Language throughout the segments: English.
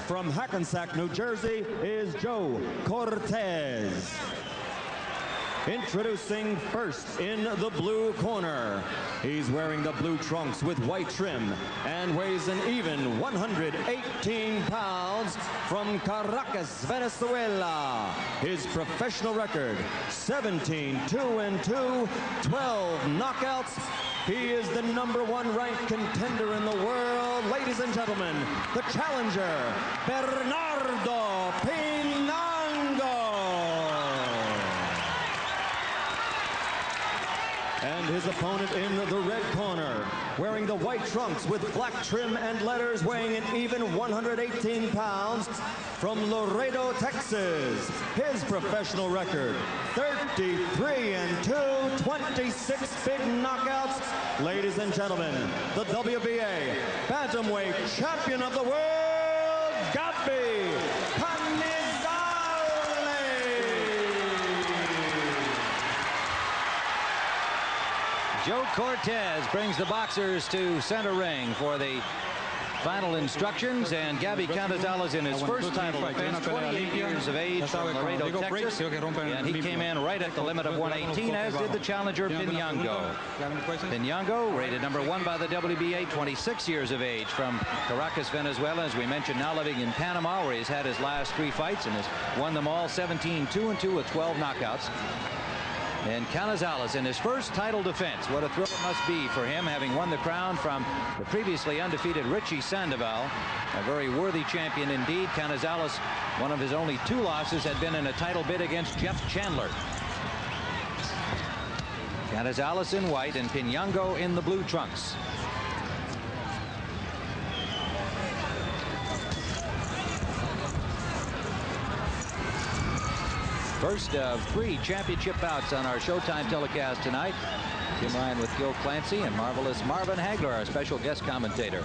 From Hackensack, New Jersey, is Joe Cortez. Introducing first in the blue corner. He's wearing the blue trunks with white trim and weighs an even 118 pounds from Caracas, Venezuela. His professional record, 17-2-2, 12 knockouts. He is the #1 ranked contender in the world. Ladies and gentlemen, the challenger, Bernardo Pinango. And his opponent in the red corner, wearing the white trunks with black trim and letters, weighing an even 118 pounds, from Laredo, Texas. His professional record, 33-2, 26 big knockouts. Ladies and gentlemen, the WBA Bantamweight Champion of the World, Gaby. Joe Cortez brings the boxers to center ring for the final instructions, and Gaby Canizales in his first title defense, 28 years of age, from Laredo, Texas, and he came in right at the limit of 118, as did the challenger Pinango. Pinango, rated #1 by the WBA, 26 years of age, from Caracas, Venezuela, as we mentioned, now living in Panama, where he's had his last 3 fights and has won them all, 17-2-2 with 12 knockouts. And Canizales in his first title defense. What a thrill it must be for him, having won the crown from the previously undefeated Richie Sandoval. A very worthy champion indeed. Canizales, one of his only 2 losses, had been in a title bid against Jeff Chandler. Canizales in white and Pinango in the blue trunks. First of 3 championship bouts on our Showtime telecast tonight. Jim Ryan with Gil Clancy and marvelous Marvin Hagler, our special guest commentator.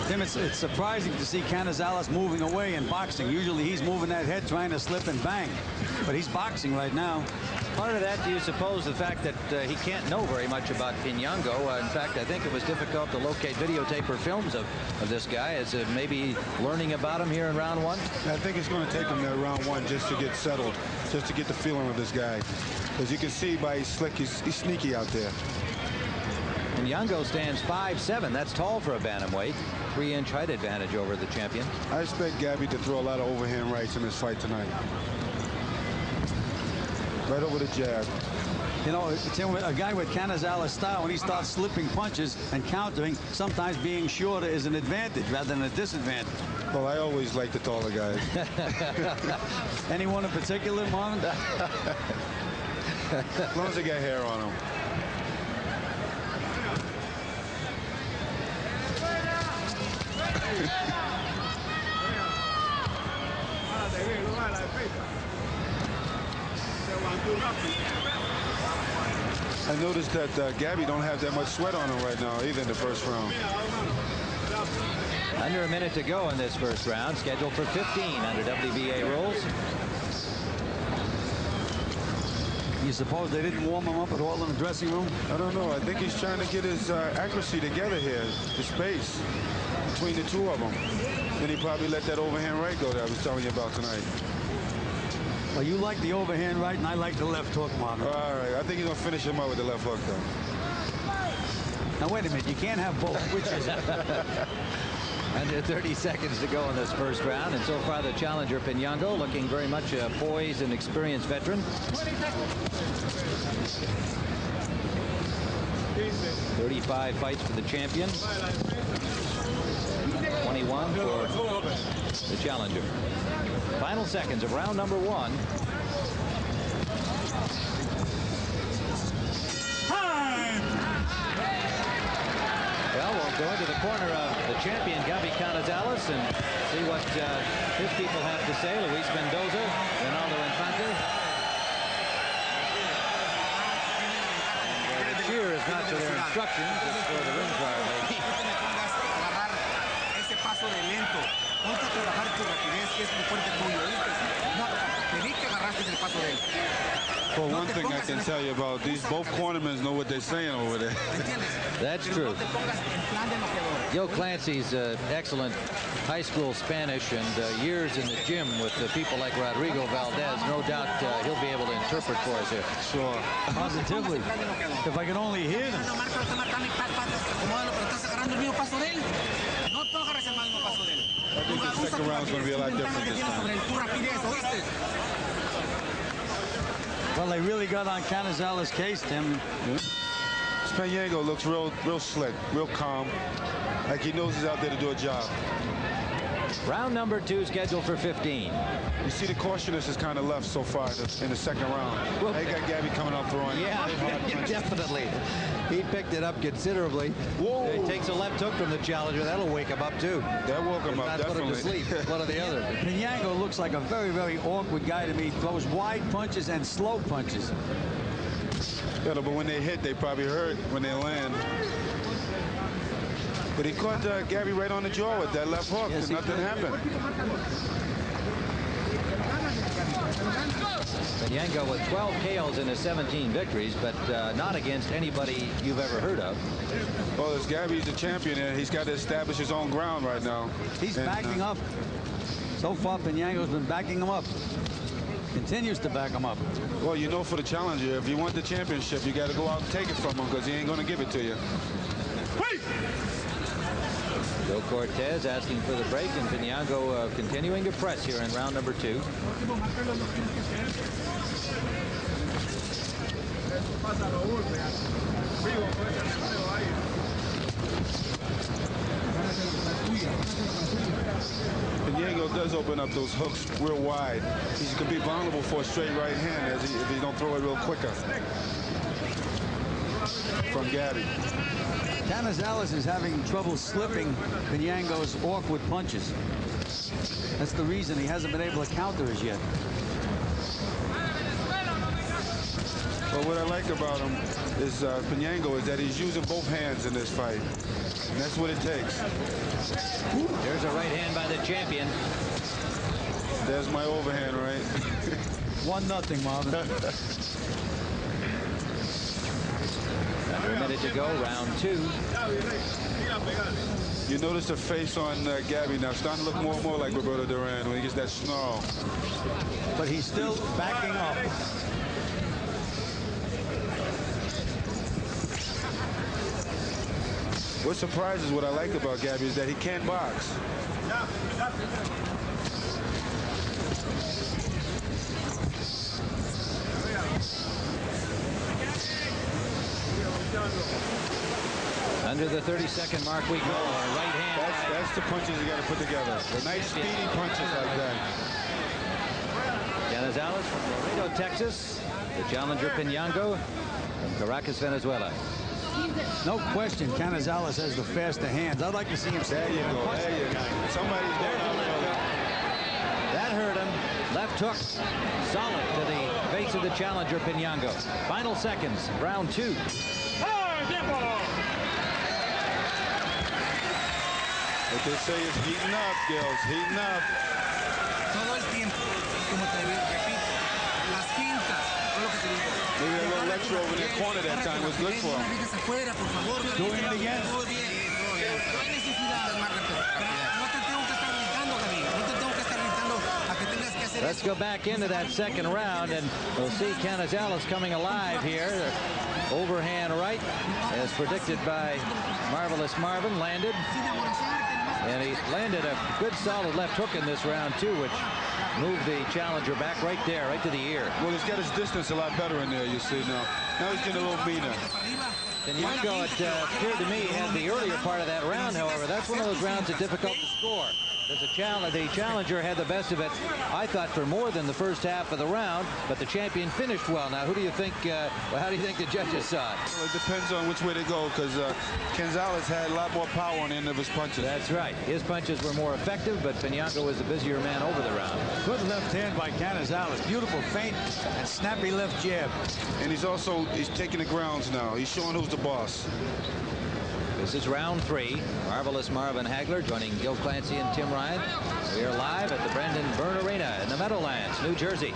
Tim, it's surprising to see Canizales moving away in boxing. Usually he's moving that head trying to slip and bang, but he's boxing right now. Part of that, do you suppose, the fact that he can't know very much about Pinango? In fact, I think it was difficult to locate videotape or films of this guy. Is maybe learning about him here in round 1? I think it's going to take him to round 1 just to get settled, just to get the feeling of this guy. As you can see by his slick, he's sneaky out there. Pinango stands 5'7". That's tall for a bantamweight. 3-inch height advantage over the champion. I expect Gaby to throw a lot of overhand rights in this fight tonight. Right over the jab. You know, Tim, a guy with Canizales' style, when he starts slipping punches and countering, sometimes being shorter is an advantage rather than a disadvantage. Well, I always like the taller guys. Anyone in particular, Marvin? As long as they got hair on them. I noticed that Gaby don't have that much sweat on him right now, either in the first round. Under a minute to go in this first round, scheduled for 15 under WBA rules. You suppose they didn't warm him up at all in the dressing room? I don't know. I think he's trying to get his accuracy together here, the space between the 2 of them. Then he probably let that overhand right go that I was telling you about tonight. Well, you like the overhand right, and I like the left hook, Marvin. All right. I think he's going to finish him up with the left hook, though. Now, wait a minute. You can't have both. Which is it? Under 30 seconds to go in this first round, and so far the challenger Pinango looking very much a poised and experienced veteran. 35 fights for the champion. 21 for the challenger. Final seconds of round number 1. Well, we'll go into the corner of the champion, Gaby Canizales, and see what his people have to say. Luis Mendoza, Ronaldo Infante. And the cheer is not for their instructions, it's for the ring card lady. paso de lento. Ponte a trabajar tu rapidez, que es muy fuerte tuyo, ¿viste? No, te vi que agarraste el paso de él. Well, one thing I can tell you about these, both cornermen know what they're saying over there. That's true. Joe Clancy's excellent high school Spanish and years in the gym with people like Rodrigo Valdez. No doubt he'll be able to interpret for us here. Sure. Positively. If I can only hear them. I think the second round is going to be a lot different this time. Well, they really got on Canizales' case, Tim. Yeah. Pinango looks real slick, real calm, like he knows he's out there to do a job. Round number 2 scheduled for 15. You see the cautionist is kind of left so far in the second round. Well, they got Gaby coming up throwing. Yeah, definitely. He picked it up considerably. Whoa. He takes a left hook from the challenger. That'll wake him up, too. That woke him up, definitely. Put him to sleep, one or the other. Pinango looks like a very, very awkward guy to me. He throws wide punches and slow punches. Yeah, but when they hit, they probably hurt when they land. But he caught Gaby right on the jaw with that left hook, and nothing happened. Pinango with 12 KOs in his 17 victories, but not against anybody you've ever heard of. Well, as Gaby's the champion, and he's got to establish his own ground right now. He's backing up. So far, Pinango's been backing him up. Continues to back him up. Well, you know, for the challenger, if you want the championship, you got to go out and take it from him because he ain't going to give it to you. Joe Cortez asking for the break, and Pinango continuing to press here in round number 2. Pinango does open up those hooks real wide. He could be vulnerable for a straight right hand if he don't throw it real quicker. From Gaby. Canizales is having trouble slipping Pinango's awkward punches. That's the reason he hasn't been able to counter as yet. Well, what I like about him is Pinango is that he's using both hands in this fight. And that's what it takes. There's a right hand by the champion. There's my overhand, right? 1-0, Marvin. Under a minute to go, round 2. You notice the face on Gaby now starting to look more and more like Roberto Duran when he gets that snarl. But he's still backing up. What surprises what I like about Gaby is that he can't box. Under the 30-second mark we go. Right hand. That's the punches you got to put together. The nice speedy punches like that. Canizales from Laredo, Texas. The challenger Pinango from Caracas, Venezuela. No question, Canizales has the faster hands. I'd like to see him. There you go. There you go. Somebody's there. That hurt him. Left hook solid to the face of the challenger Pinango. Final seconds, round 2. What they say is heating up, Gills, heating up. Todo el tiempo, como te repito, las fintas, todo lo que te digo. Maybe that little lecture over in the corner that time was good for him. Doing it again. No hay necesidad de más rápido. No te tengo que estar gritando, Gaby. No te tengo que estar gritando a que tengas que hacer. Let's go back into that second round, and we'll see Canizales coming alive here. Overhand right, as predicted by Marvelous Marvin, landed. And he landed a good solid left hook in this round, too, which moved the challenger back right there, right to the ear. Well, he's got his distance a lot better in there, you see now. Now he's getting a little meaner. Pinango, it appeared to me, had the earlier part of that round, however. That's one of those rounds that's difficult to score. The challenger had the best of it, I thought, for more than the first half of the round, but the champion finished well. Now, who do you think, how do you think the judges saw it? Well, it depends on which way they go, because Canizales had a lot more power on the end of his punches. That's right. His punches were more effective, but Pinango was the busier man over the round. Good left hand by Canizales. Beautiful feint and snappy left jab. And he's taking the grounds now. He's showing who's the boss. This is round 3. Marvelous Marvin Hagler joining Gil Clancy and Tim Ryan. We are live at the Brendan Byrne Arena in the Meadowlands, New Jersey.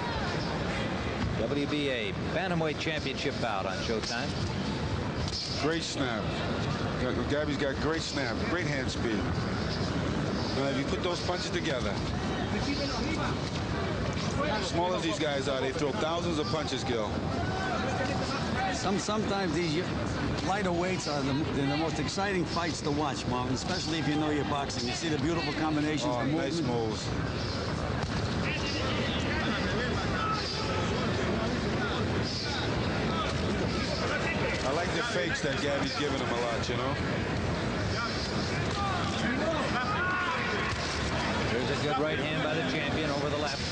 WBA Bantamweight Championship bout on Showtime. Great snap. Gaby's got great snap, great hand speed. Now, if you put those punches together, as small as these guys are, they throw thousands of punches, Gil. Sometimes these lighter weights are the most exciting fights to watch, Marvin, especially if you know your boxing. You see the beautiful combinations. Oh, nice moves. I like the fakes that Gaby's giving him a lot, you know. There's a good right hand by the champion over the left.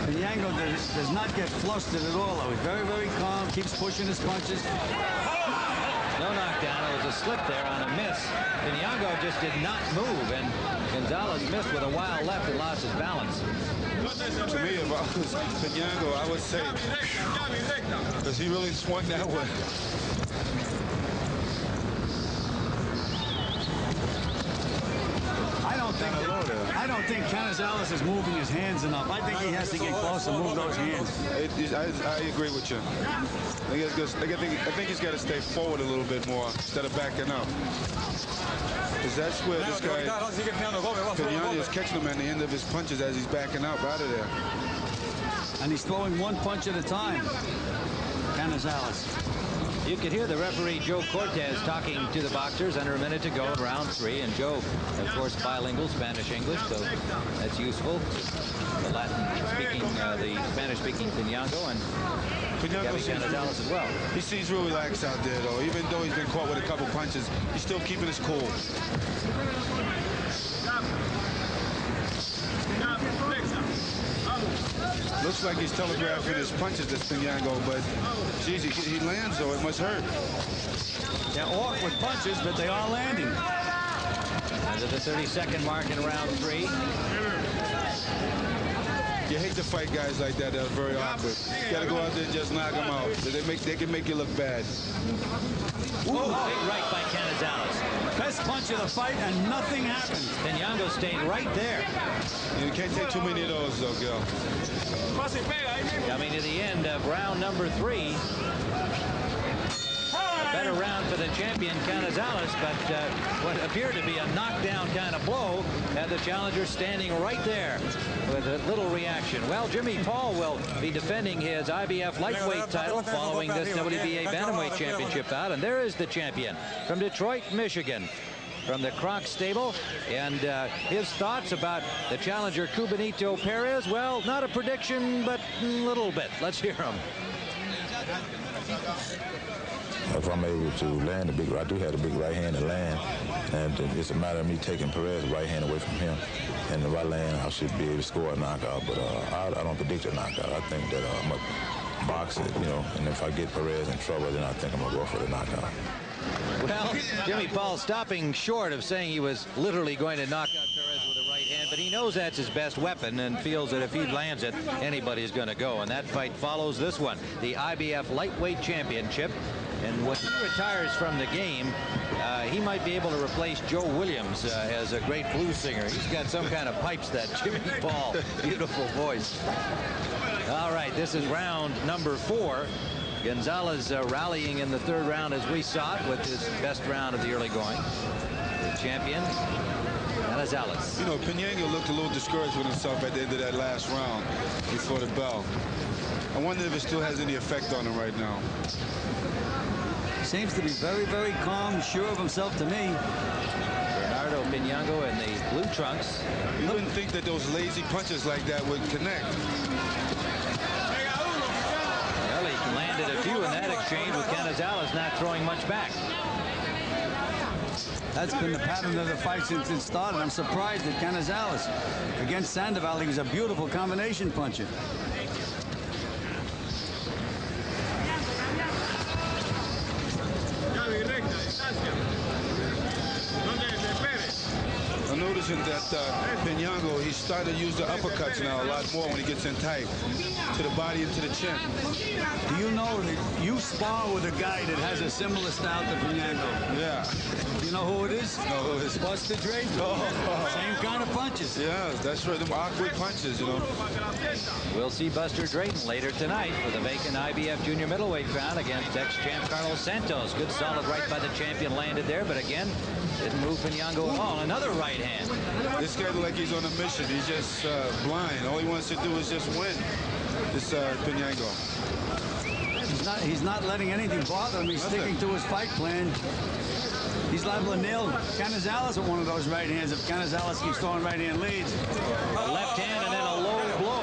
Pinango does not get flustered at all. He's very, very calm, keeps pushing his punches. No knockdown. It was a slip there on a miss. Pinango just did not move, and Gonzalez missed with a wild left and lost his balance. To me, if I was Pinango, I would say, because he really swung that way. I don't think Canizales is moving his hands enough. I think he has to get close and move those hands. I agree with you. I think he's got to stay forward a little bit more instead of backing up. Because that's where this guy, Pinango, is catching him at the end of his punches as he's backing up out of there. And he's throwing one punch at a time, Canizales. You could hear the referee, Joe Cortez, talking to the boxers under a minute to go in round 3. And Joe, of course, bilingual, Spanish-English, so that's useful. The Latin-speaking, the Spanish-speaking Pinango and Gaby Canizales as well. He seems real relaxed out there, though. Even though he's been caught with a couple punches, he's still keeping his cool. Looks like he's telegraphing his punches, this Pinango, but geez, he lands, though. It must hurt. They're awkward punches, but they are landing. Under the 32nd mark in round 3. You hate to fight guys like that. That are very awkward. You got to go out there and just knock them out. They can make you look bad. Ooh, big right by Canizales. Best punch of the fight, and nothing happened. Pinango stayed right there. You can't take too many of those, though, Gil. Coming to the end of round number 3. A better round for the champion, Canizales, but what appeared to be a knockdown kind of blow had the challenger standing right there with a little reaction. Well, Jimmy Paul will be defending his IBF lightweight title following this WBA Bantamweight Championship bout, and there is the champion from Detroit, Michigan, from the Kronk stable, and his thoughts about the challenger Cubanito Perez. Well, not a prediction, but a little bit. Let's hear him. If I'm able to land a big, I do have a big right hand to land, and it's a matter of me taking Perez's right hand away from him. And if I land, I should be able to score a knockout, but I don't predict a knockout. I think that I'm going to box it, you know, and if I get Perez in trouble, then I think I'm going to go for the knockout. Well, Jimmy Paul stopping short of saying he was literally going to knock out Perez with a right hand, but he knows that's his best weapon and feels that if he lands it, anybody's going to go. And that fight follows this one, the IBF Lightweight Championship. And when he retires from the game, he might be able to replace Joe Williams as a great blues singer. He's got some kind of pipes, that Jimmy Paul. Beautiful voice. All right, this is round number 4. Gonzalez rallying in the 3rd round as we saw it with his best round of the early going. The champion, Canizales. You know, Pinango looked a little discouraged with himself at the end of that last round before the bell. I wonder if it still has any effect on him right now. Seems to be very, very calm, sure of himself to me. Bernardo Pinango in the blue trunks. You wouldn't think that those lazy punches like that would connect. Well, he landed a few in that exchange with Canizales not throwing much back. That's been the pattern of the fight since it started. I'm surprised that Canizales against Sandoval, he was a beautiful combination puncher. I'm noticing that Pinango, he's starting to use the uppercuts now a lot more when he gets in tight, to the body and to the chin. Do you know that you spar with a guy that has a similar style to Pinango? Yeah. You know who it is? No, who is it? Buster Drayton. Same kind of punches. Yeah, that's right. Them awkward punches, you know. We'll see Buster Drayton later tonight for the vacant IBF junior middleweight crown against ex-champ Carlos Santos. Good solid right by the champion landed there, but again, didn't move Pinango at all. Another right hand. This guy looks like he's on a mission. He's just blind. All he wants to do is just win. This Pinango. He's not letting anything bother him. He's sticking to his fight plan. He's liable to nail Canizales with one of those right hands if Canizales keeps throwing right hand leads. A left hand and then a low blow.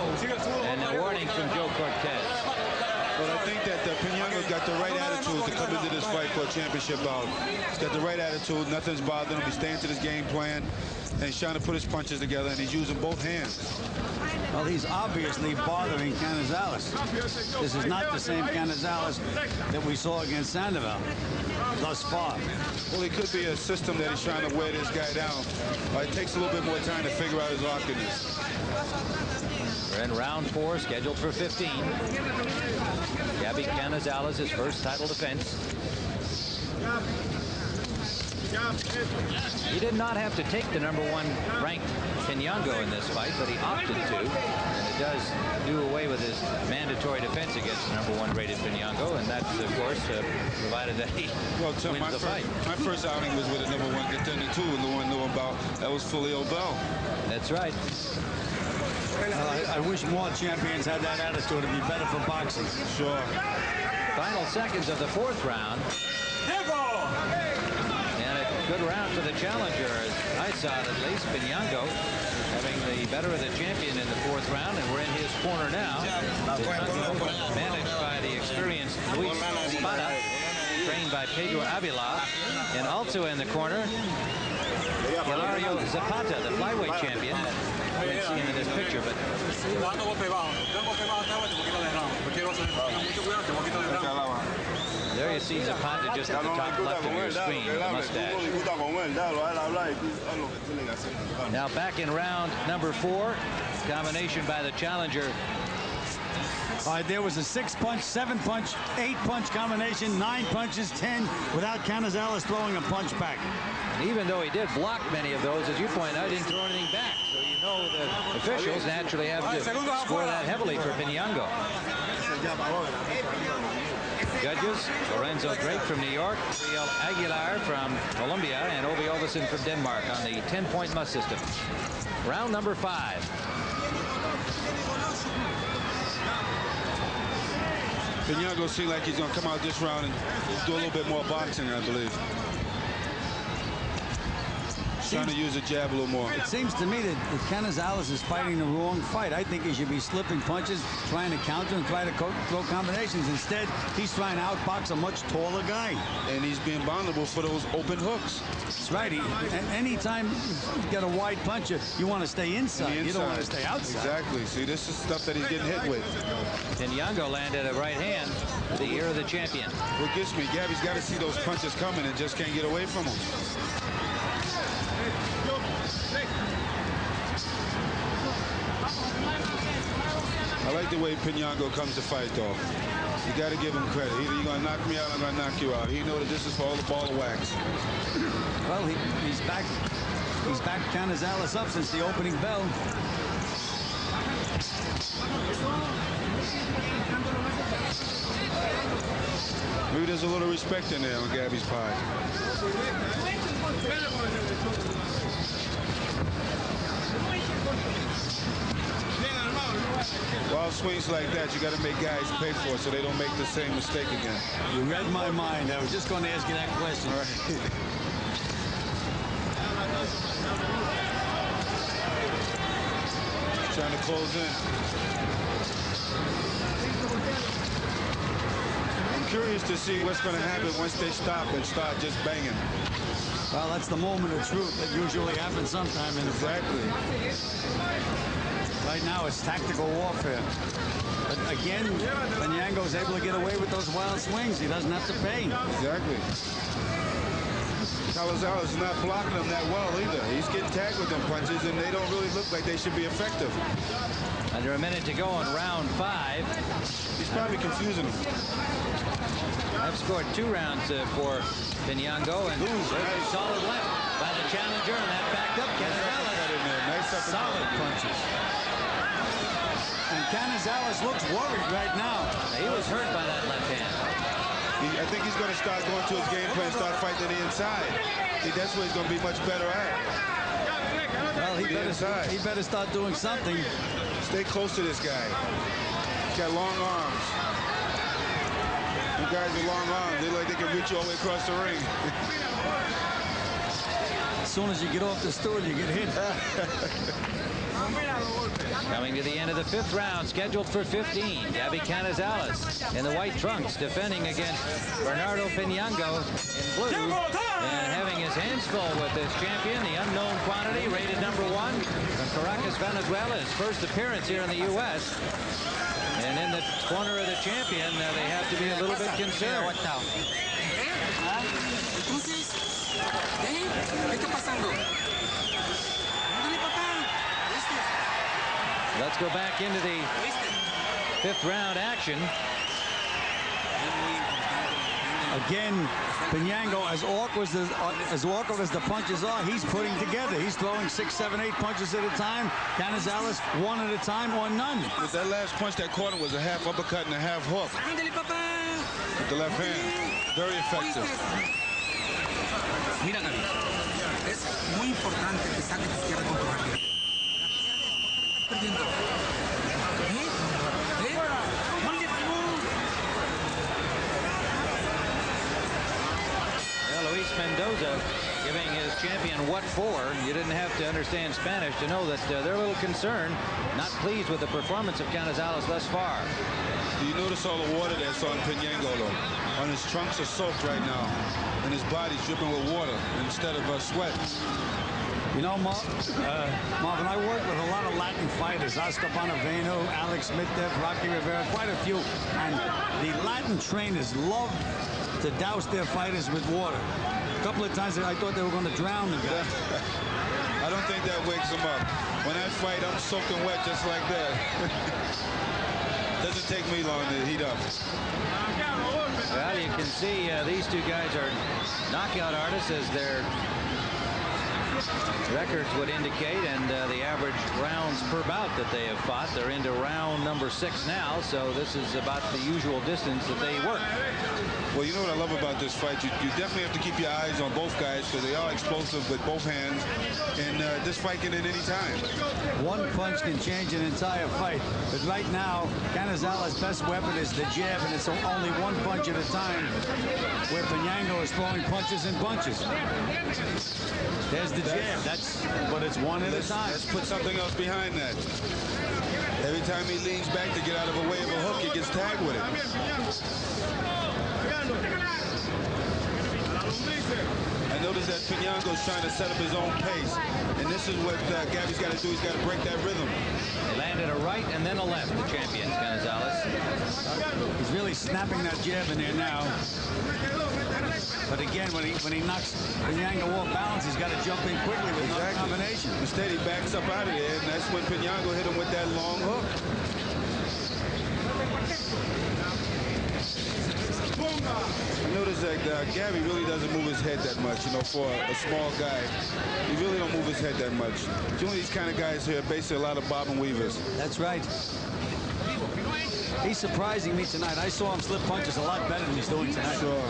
And a warning from Joe Cortez. Well, I think that Pinango's got the right attitude to come into this fight for a championship bout. He's got the right attitude. Nothing's bothering him. He's staying to his game plan. And he's trying to put his punches together, and he's using both hands. Well, he's obviously bothering Canizales. This is not the same Canizales that we saw against Sandoval thus far. Well, it could be a system that he's trying to wear this guy down. It takes a little bit more time to figure out his awkwardness. We're in round 4, scheduled for 15. Gaby Canizales, his first title defense. He did not have to take the #1 ranked Pinango in this fight, but he opted to. And it does do away with his mandatory defense against #1 rated Pinango, and that's, of course, provided that he wins the fight. My first outing was with a #1 contender, too, and the one knew about that was Uriel Aguilera. That's right. I wish more champions had that attitude. It'd be better for boxing. Sure. Final seconds of the 4th round. And a good round for the challenger, as I saw it at least. Pinango having the better of the champion in the 4th round, and we're in his corner now. Pinango, managed by the experienced Luis Spada, trained by Pedro Avila, and also in the corner, Hilario Zapata, the flyweight champion. You can't see him in this picture, but there you see Zapata just at the top left of your screen with the mustache. Now back in round number 4, combination by the challenger. All right, there was a 6-punch, 7-punch, 8-punch combination, 9 punches, 10 without Canizales throwing a punch back. And even though he did block many of those, as you point out, he didn't throw anything back. So you know the officials naturally have to score that heavily for Pinango. Judges, Lorenzo Drake from New York, Uriel Aguilera from Colombia, and Ove Ovesen from Denmark on the 10-point must system. Round number 5. Pinango seems like he's going to come out this round and do a little bit more boxing, I believe. Trying to use the jab a little more. It seems to me that Canizales is fighting the wrong fight. I think he should be slipping punches, trying to counter and try to throw combinations. Instead, he's trying to outbox a much taller guy. And he's being vulnerable for those open hooks. That's right. Anytime you get a wide puncher, you want to stay inside. You don't want to stay outside. Exactly. See, this is stuff that he's getting hit with. Pinango landed a right hand for the ear of the champion. What gets me, Gaby's got to see those punches coming and just can't get away from them. I like the way Pinango comes to fight, though. You got to give him credit. Either you're going to knock me out or I'm going to knock you out. He knows that this is for all the ball of wax. Well, he's back. He's backed Canizales up since the opening bell. Maybe there's a little respect in there on Gaby's part. Wild swings like that, you got to make guys pay for it so they don't make the same mistake again. You read my mind. I was just going to ask you that question. All right. Trying to close in. I'm curious to see what's going to happen once they stop and start just banging. Well, that's the moment of truth that usually happens sometime in the fight. Right now, it's tactical warfare. But again, Pinango's able to get away with those wild swings. He doesn't have to pay. Exactly. Canizales is not blocking him that well either. He's getting tagged with them punches, and they don't really look like they should be effective. Under a minute to go in round 5. He's probably confusing him. I've scored 2 rounds for Pinango, and there's a solid left by the challenger, and that backed up Canizales. Nice solid punches. And Canizales looks worried right now. He was hurt by that left hand. I think he's going to start going to his game plan, start fighting the inside. I think that's what he's going to be much better at. Well, he better start doing something. Stay close to this guy. He's got long arms. You guys with long arms, they look like they can reach you all the way across the ring. As soon as you get off the stool, you get hit. Coming to the end of the 5th round, scheduled for 15. Gaby Canizales in the white trunks, defending against Bernardo Pinango in blue, and having his hands full with this champion, the unknown quantity, rated #1 from Caracas, Venezuela, his first appearance here in the U.S. And in the corner of the champion, they have to be a little bit concerned. Let's go back into the 5th round action. Again, Pinango, as awkward as the punches are, he's putting together. He's throwing 6, 7, 8 punches at a time. Canizales, 1 at a time or none. But that last punch that caught him was a half uppercut and a half hook with the left hand. Very effective. Mira, Gaby, es muy importante que saques tu izquierda con tu rápido. Perdiendo. Luis Mendoza giving his champion what for. You didn't have to understand Spanish to know that they're a little concerned, not pleased with the performance of Canizales thus far. Do you notice all the water that's on Pinango, though? On his trunks are soaked right now, and his body's dripping with water instead of sweat. You know, Marvin, I work with a lot of Latin fighters, Oscar Bonaveno, Alex Smith-Dev, Rocky Rivera, quite a few. And the Latin trainers love to douse their fighters with water. A couple of times I thought they were going to drown the guy. I don't think that wakes him up. When I fight, I'm soaking wet just like that. Doesn't take me long to heat up. Well, you can see these 2 guys are knockout artists, as their records would indicate, and the average rounds per bout that they have fought. They're into round number 6 now, so this is about the usual distance that they work. Well, you know what I love about this fight? You definitely have to keep your eyes on both guys, because they are explosive with both hands, and this fight can end any time. One punch can change an entire fight, but right now, Canizales' best weapon is the jab, and it's only 1 punch at a time, where Pinango is throwing punches and bunches. There's the jab, but it's 1 at a time. Let's put something else behind that. Every time he leans back to get out of a way of a hook, he gets tagged with it. I noticed that Pinango's trying to set up his own pace, and this is what Gaby's got to do. He's got to break that rhythm. He landed a right and then a left, the champion, Canizales. He's really snapping that jab in there now. But again, when he knocks Pinango off balance, he's got to jump in quickly with no combination. Instead, he backs up out of there, and that's when Pinango hit him with that long hook. I noticed that Gaby really doesn't move his head that much, you know, for a small guy. He really don't move his head that much. It's one of these kind of guys here, basically a lot of bob and weavers. That's right. He's surprising me tonight. I saw him slip punches a lot better than he's doing tonight. Sure.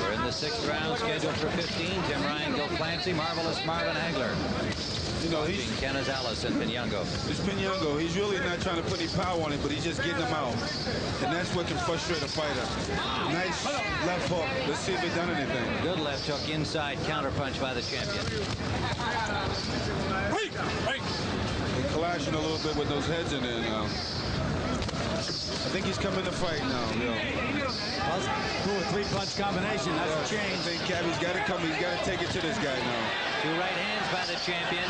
We're in the 6th round, scheduled for 15. Tim Ryan, Gil Clancy, Marvelous Marvin Hagler. You know, he's Canizales and Pinango. This Pinango, he's really not trying to put any power on it, but he's just getting him out. And that's what can frustrate a fighter. Nice left hook. Let's see if it done anything. Good left hook inside, counterpunch by the champion. They're clashing a little bit with those heads in there now. I think he's coming to fight now. You know. 2 or 3 punch combination. That's a change. I think Gaby's got to come. He's got to take it to this guy now. 2 right hands by the champion.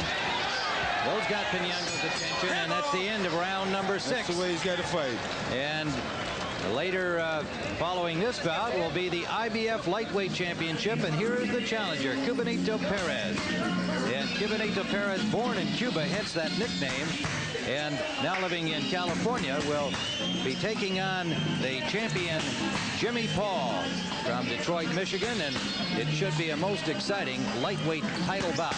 Those got Pinango's attention, and that's the end of round number 6. That's the way he's got to fight. And later, following this bout, will be the IBF Lightweight Championship, and here is the challenger, Cubanito Perez. And Cubanito Perez, born in Cuba, hence that nickname, and now living in California, will be taking on the champion, Jimmy Paul, from Detroit, Michigan, and it should be a most exciting lightweight title bout.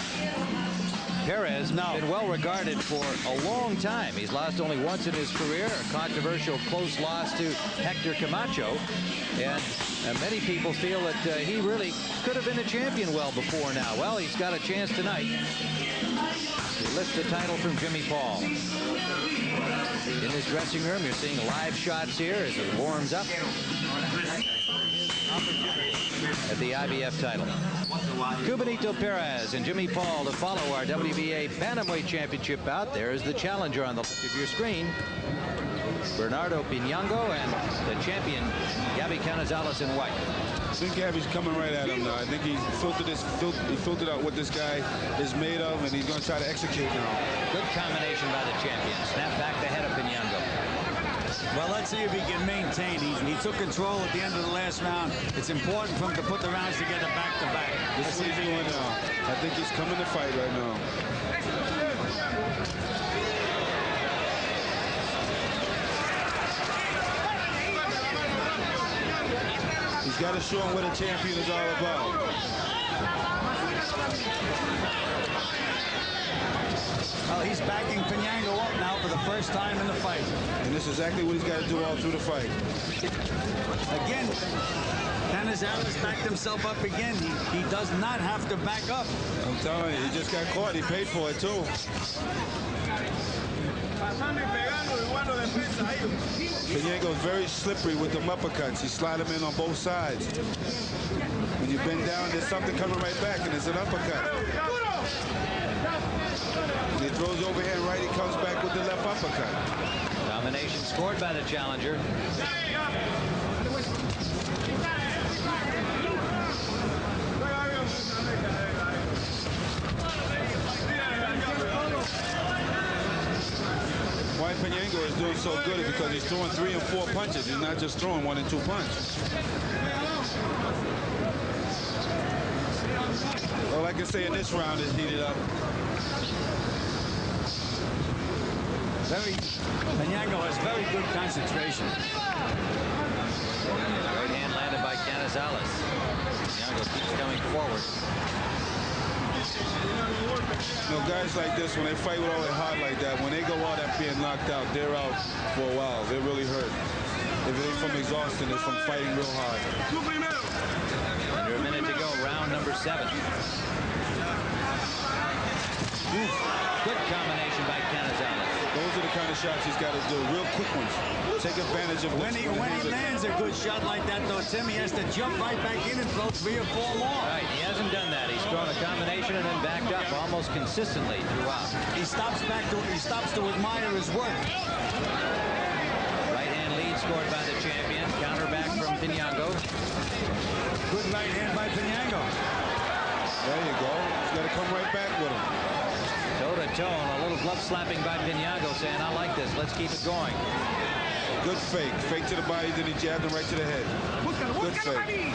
Perez been well regarded for a long time. He's lost only once in his career, a controversial close loss to Hector Camacho. And many people feel that he really could have been a champion well before now. Well, he's got a chance tonight to lift the title from Jimmy Paul. In his dressing room, you're seeing live shots here as it warms up at the IBF title. Cubanito Perez and Jimmy Paul to follow our WBA Bantamweight Championship bout. There is the challenger on the left of your screen, Bernardo Pinango, and the champion, Gaby Canizales in white. I think Gaby's coming right at him now. I think he filtered out what this guy is made of, and he's going to try to execute now. Good combination by the champion. Snap back the head of Pinango. Well, let's see if he can maintain. He took control at the end of the last round. It's important for him to put the rounds together back to back. This is what he's doing now. I think he's coming to fight right now. He's got to show him what a champion is all about. Well, he's backing Pinango up now for the first time in the fight. And this is exactly what he's got to do all through the fight. Again, Canizales backed himself up again. He does not have to back up. I'm telling you, he just got caught. He paid for it, too. Pinango's very slippery with them uppercuts. He slide them in on both sides. When you bend down, there's something coming right back, and it's an uppercut. When he throws overhand right, he comes back with the left uppercut. Combination scored by the challenger. Why Pinango is doing so good is because he's throwing 3 and 4 punches. He's not just throwing 1 and 2 punches. All I can say in this round is heated up. Pinango has very good concentration. Right hand landed by Canizales. Pinango keeps coming forward. You know, guys like this, when they fight with all their heart like that, when they go out after being knocked out, they're out for a while. They're really hurt. If it ain't from exhaustion, it's from fighting real hard. Under a minute to go, round number 7. Good combination by Canizales. Those are the kind of shots he's got to do, real quick ones. Take advantage of when he lands a good shot like that, though, Tim, he has to jump right back in and throw 3 or 4 more. Right, he hasn't done that. He's thrown a combination and then backed up almost consistently throughout. He stops to admire his work. Right hand lead scored by the champion. Counter back from Pinango. Good right hand by Pinango. There you go. He's got to come right back with him. Toe-to-toe, a little glove slapping by Pinango, saying, I like this. Let's keep it going. Good fake. Fake to the body, then he jabbed him right to the head. Good fake.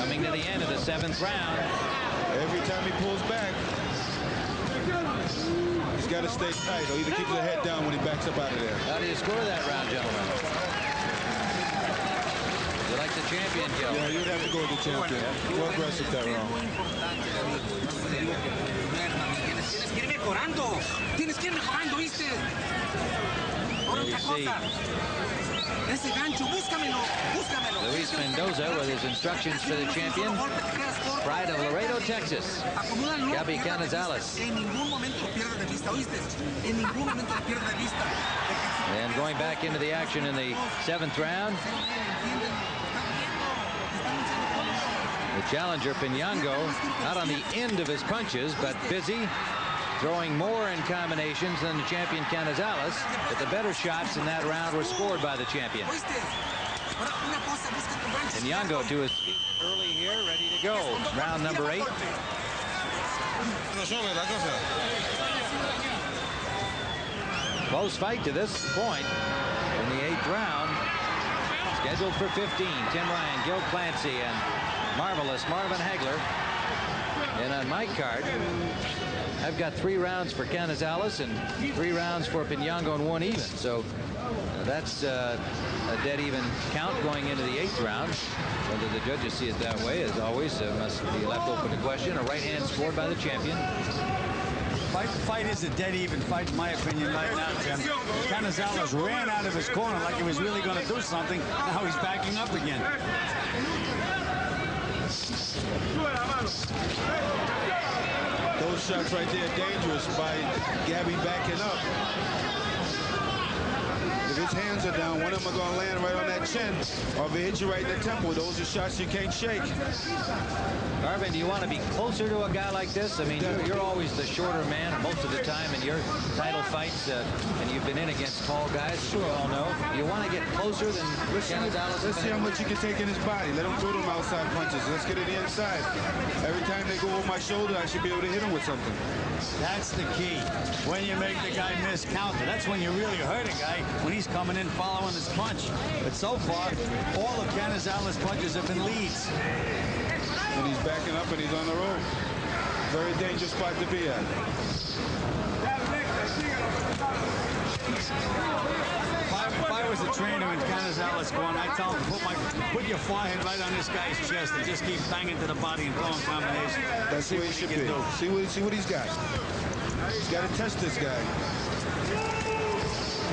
Coming to the end of the 7th round. Every time he pulls back, he's got to stay tight or either keep the head down when he backs up out of there. How do you score that round, gentlemen? You like the champion, Gil? Yeah, you'd have to go with the champion. Go aggressive that round. Tienes que ir mejorando, ¿viste? Ahora otra cosa. Ese gancho, búscamelo. Luis Mendoza with his instructions for the champion. Pride of Laredo, Texas. Gaby Canizales. En ningún momento lo pierdas de vista, ¿oíste? En ningún momento lo pierdas de vista. And going back into the action in the 7th round. The challenger, Pinango, not on the end of his punches, but busy, throwing more in combinations than the champion Canizales, but the better shots in that round were scored by the champion. Pinango to his feet early here, ready to go. Round number 8. Close fight to this point in the 8th round. Scheduled for 15. Tim Ryan, Gil Clancy, and marvelous Marvin Hagler. And on my card, I've got 3 rounds for Canizales and 3 rounds for Pinango and 1 even. So that's a dead even count going into the 8th round. Whether the judges see it that way, as always, must be left open to question. A right hand scored by the champion. Fight is a dead even fight, in my opinion, right now, Tim. Canizales ran out of his corner like he was really going to do something. Now he's backing up again. Those shots right there dangerous by Gaby backing up. If his hands are down, one of them are going to land right on that chin, or if it hits you right in the temple. Those are shots you can't shake. Marvin, do you want to be closer to a guy like this? I mean, you're always the shorter man most of the time in your title fights, and you've been in against tall guys, as we all know. You want to get closer than Canizales. Let's see how much you can take in his body. Let him throw them outside punches. Let's get it inside. Every time they go over my shoulder, I should be able to hit him with something. That's the key. When you make the guy miss counter, that's when you really hurt a guy, when he's coming in following his punch. But so far, all of Canizales' punches have been leads. And he's backing up and he's on the road. Very dangerous spot to be at. If I was a trainer in Canizales going, I'd tell him, put your forehead right on this guy's chest and just keep banging to the body and throwing combinations. That's where he should be. See what he's got. He's got to test this guy.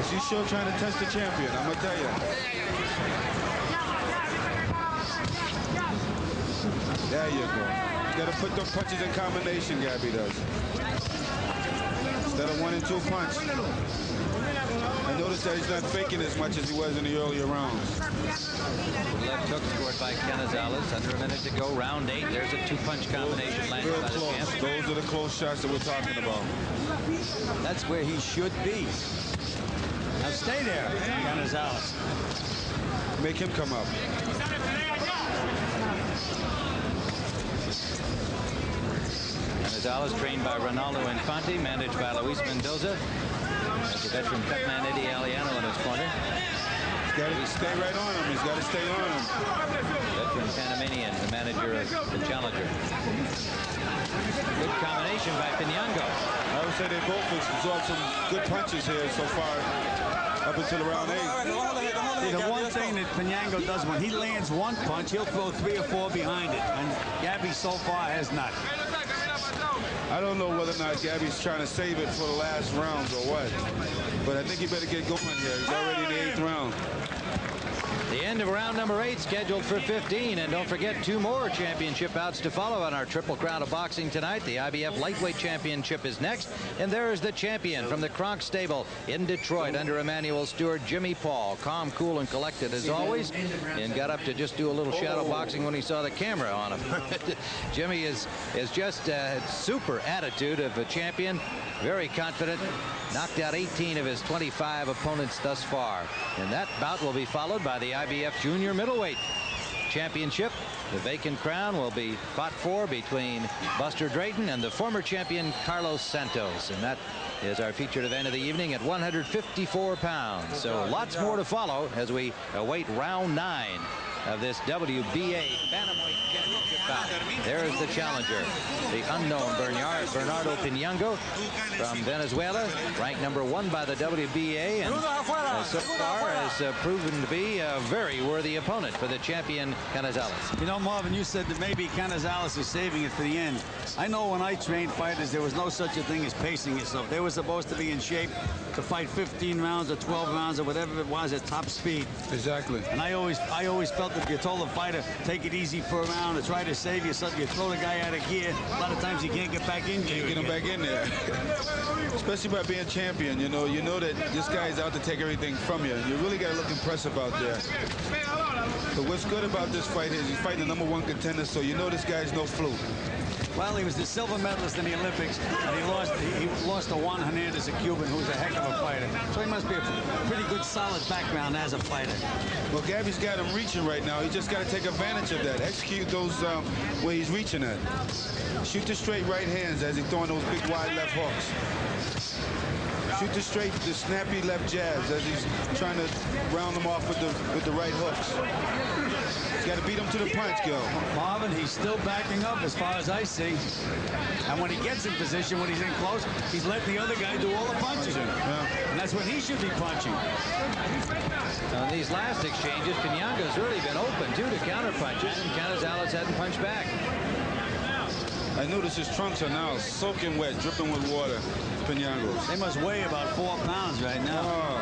He's sure trying to test the champion, I'm going to tell you. There you go. You got to put those punches in combination, Gaby does. Instead of 1 and 2 punch. I noticed that he's not faking as much as he was in the earlier rounds. Left hook scored by Canizales. Under a minute to go. Round 8. There's a 2-punch combination landed by the champ. Those are the close shots that we're talking about. That's where he should be. Now stay there, Canizales. Make him come up. Canizales trained by Ronaldo Infante, managed by Luis Mendoza. There's a veteran cutman Eddie Aliano in his corner. He's got to stay right on him. He's got to stay on him. Veteran Panamanian, the manager of the challenger. Good combination by Pinango. I would say they both absorbed some good punches here so far up until round 8. See, the one thing that Pinango does, when he lands one punch, he'll throw 3 or 4 behind it. And Gaby so far has not. I don't know whether or not Gaby's trying to save it for the last rounds or what. But I think he better get going here. He's already in the 8th round. The end of round number 8 scheduled for 15. And don't forget 2 more championship bouts to follow on our Triple Crown of Boxing tonight. The IBF Lightweight Championship is next. And there's the champion from the Kronk stable in Detroit under Emmanuel Stewart, Jimmy Paul. Calm, cool, and collected as always. And got up to just do a little shadow boxing when he saw the camera on him. Jimmy is just a super attitude of a champion. Very confident. Knocked out 18 of his 25 opponents thus far. And that bout will be followed by the IBF Junior Middleweight Championship. The vacant crown will be fought for between Buster Drayton and the former champion Carlos Santos. And that is our featured event of the evening at 154 pounds. So lots more to follow as we await round 9 of this WBA Bantamweight Championship bout. There is the challenger, the unknown Bernardo Pinango from Venezuela, ranked number 1 by the WBA, and so far has proven to be a very worthy opponent for the champion Canizales. You know, Marvin, you said that maybe Canizales is saving it for the end. I know when I trained fighters, there was no such a thing as pacing yourself. They were supposed to be in shape to fight 15 rounds or 12 rounds or whatever it was at top speed. Exactly. And I always felt that if you told a fighter, take it easy for a round or try to save yourself, you throw the guy out of gear, a lot of times he can't get back in gear. Get him back in there. Especially by being champion, you know that this guy is out to take everything from you. You really got to look impressive out there. But what's good about this fight is he's fighting the #1 contender, so you know this guy's no fluke. Well, he was the silver medalist in the Olympics, and he lost to Juan Hernandez, a Cuban, who's a heck of a fighter. So he must be a pretty good, solid background as a fighter. Well, Gaby's got him reaching right now. He just got to take advantage of that. Execute those where he's reaching at. Shoot the straight right hands as he's throwing those big wide left hooks. Shoot the straight, the snappy left jabs as he's trying to round them off with the right hooks. He's got to beat him to the punch, Gil. Marvin, he's still backing up as far as I see. And when he gets in position, when he's in close, he's letting the other guy do all the punching. Yeah. And that's when he should be punching. In these last exchanges, Pinango's really been open, too, to counter punches, and Canizales hadn't punched back. I notice his trunks are now soaking wet, dripping with water. Pinango's. They must weigh about 4 pounds right now.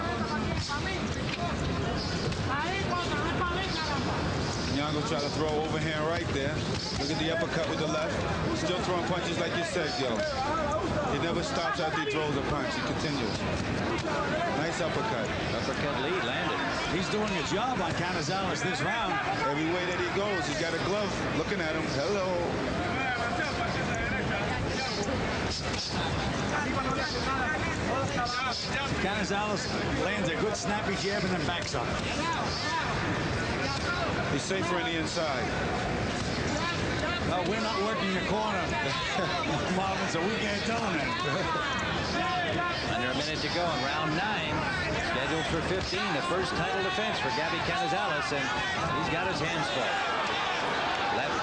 Pinango try to throw overhand right there. Look at the uppercut with the left. Still throwing punches like you said, Gil. He never stops after he throws a punch. He continues. Nice uppercut. Uppercut lead landed. He's doing a job on Canizales this round. Every way that he goes, he's got a glove looking at him. Hello. Canizales lands a good snappy jab and then backs up. He's safer in the inside. No, we're not working the corner, Marvin, so we can't tell him that. Under a minute to go in round 9. Scheduled for 15, the first title defense for Gaby Canizales, and he's got his hands full. Left